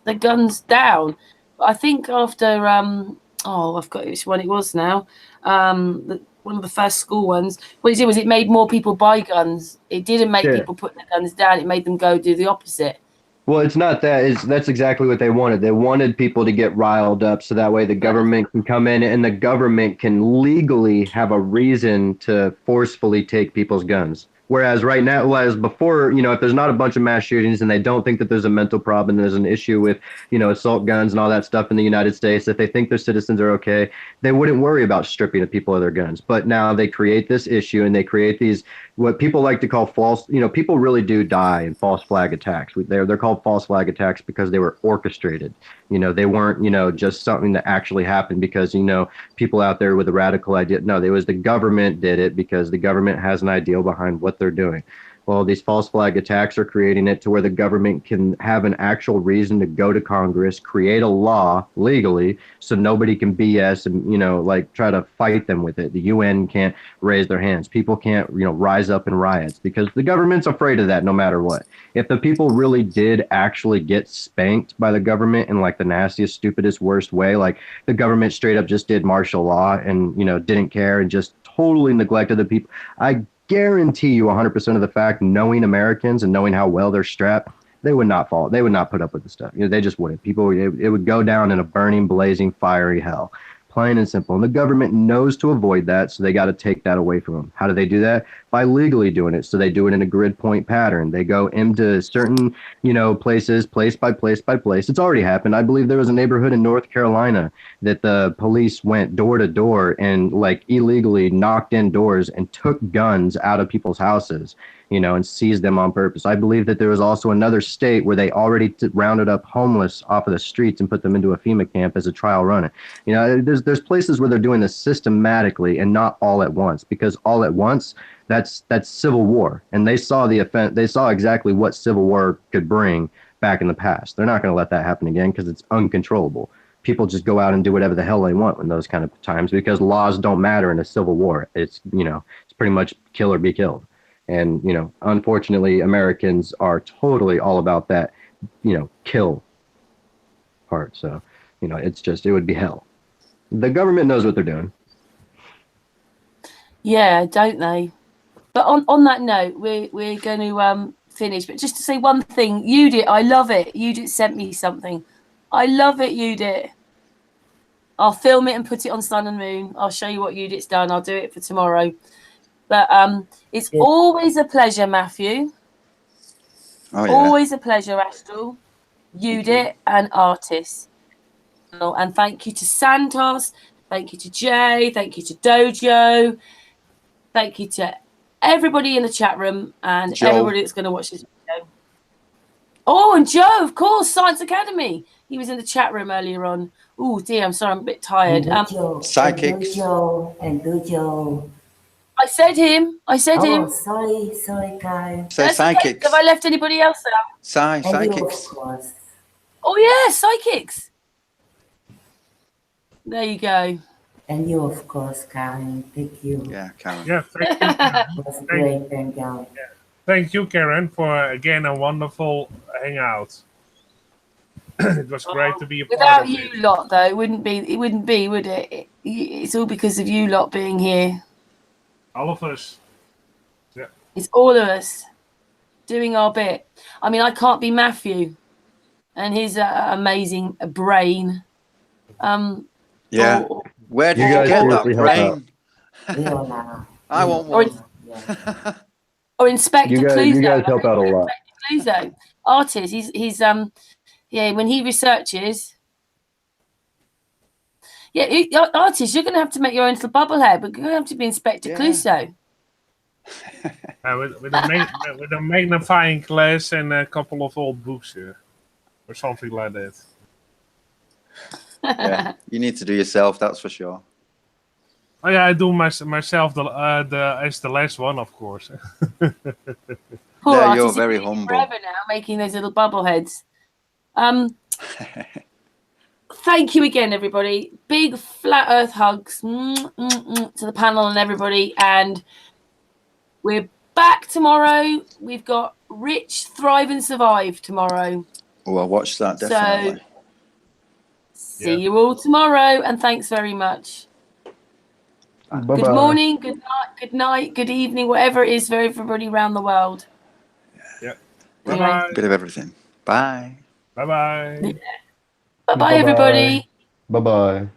the guns down. But I think after, I've got which one it was now, one of the first school ones, what it did was it made more people buy guns. It didn't make people put their guns down. It made them go do the opposite. Well, it's not that. That's exactly what they wanted. They wanted people to get riled up so that way the government can come in and the government can legally have a reason to forcefully take people's guns. Whereas right now, whereas before, you know, if there's not a bunch of mass shootings and they don't think that there's a mental problem, there's an issue with, you know, assault guns and all that stuff in the United States, if they think their citizens are okay, they wouldn't worry about stripping the people of their guns. But now they create this issue and they create these, what people like to call false, you know, people really do die in false flag attacks. They're called false flag attacks because they were orchestrated. You know, they weren't, you know, just something that actually happened because, you know, people out there with a radical idea. No, it was the government did it because the government has an ideal behind what they're doing. Well, these false flag attacks are creating it to where the government can have an actual reason to go to Congress, create a law legally so nobody can BS and, you know, like try to fight them with it. The UN can't raise their hands. People can't, you know, rise up in riots because the government's afraid of that no matter what. If the people really did actually get spanked by the government in like the nastiest, stupidest, worst way, like the government straight up just did martial law and, you know, didn't care and just totally neglected the people, I guarantee you 100% of the fact, knowing Americans and knowing how well they're strapped, they would not fall. They would not put up with the stuff. You know, they just wouldn't. People, it would go down in a burning, blazing, fiery hell. Plain and simple. And the government knows to avoid that, so they got to take that away from them. How do they do that? By legally doing it. So they do it in a grid point pattern. They go into certain, you know, places, place by place by place. It's already happened. I believe there was a neighborhood in North Carolina that the police went door to door and like illegally knocked in doors and took guns out of people's houses, you know, and seized them on purpose. I believe that there was also another state where they already rounded up homeless off of the streets and put them into a FEMA camp as a trial run. You know, there's places where they're doing this systematically and not all at once, because all at once, that's civil war. And they saw the offense. They saw exactly what civil war could bring back in the past. They're not going to let that happen again because it's uncontrollable. People just go out and do whatever the hell they want in those kind of times because laws don't matter in a civil war. It's, you know, it's pretty much kill or be killed. And, you know, unfortunately, Americans are totally all about that, you know, kill part. So, you know, it's just, it would be hell. The government knows what they're doing. Yeah, don't they? But on that note, we're going to finish. But just to say one thing, Yudit, I love it. Yudit sent me something. I love it, Yudit. I'll film it and put it on Sun and Moon. I'll show you what Yudit's done. I'll do it for tomorrow. But it's always a pleasure, Matthew. Oh, yeah. Always a pleasure, Astral, Yudit, and Artis. And thank you to Santos. Thank you to Jay. Thank you to Dojo. Thank you to everybody in the chat room and everybody that's going to watch this video. Oh, and Joe, of course, Science Academy. He was in the chat room earlier on. Oh, dear, I'm sorry, I'm a bit tired. PsyXiX. Dojo. I said him. Sorry, guys. Say PsyXiX. Have I left anybody else out? PsyXiX. Oh yeah, PsyXiX. There you go. And you, of course, Karen. Thank you. Yeah, Karen. Yeah, thank you. It was great. Thank you. Thank you, Karen, for again a wonderful hangout. It was great to be a part Without of you it. lot, though, it wouldn't be, would it? It's all because of you lot being here. All of us. It's all of us doing our bit. I mean, I can't be Matthrew and his amazing brain. Yeah. or- Where did You you, guys get seriously that help out. brain? Leona. I want Or, one. Yeah. or Inspector Clouseau. You guys help out a lot. Inspector Clouseau, artist. He's when he researches. Yeah, artist, you're going to have to make your own little bubblehead, but you're going to have to be Inspector Yeah. Clouseau. With a magnifying glass and a couple of old books or something like that. Yeah, you need to do yourself, that's for sure. Oh yeah, I do myself as the last one, of course. Poor Yeah, artist, you're he's very been humble. forever now making those little bubbleheads. Thank you again, everybody. Big flat Earth hugs to the panel and everybody. And we're back tomorrow. We've got Rich, Thrive and Survive tomorrow. Oh, I'll watch that, definitely. So see you all tomorrow, and thanks very much. Bye-bye. Good morning, good night, good evening, whatever it is for everybody around the world. Yeah. Anyway. Bye-bye. Bit of everything. Bye. Bye-bye. Bye-bye, everybody. Bye-bye.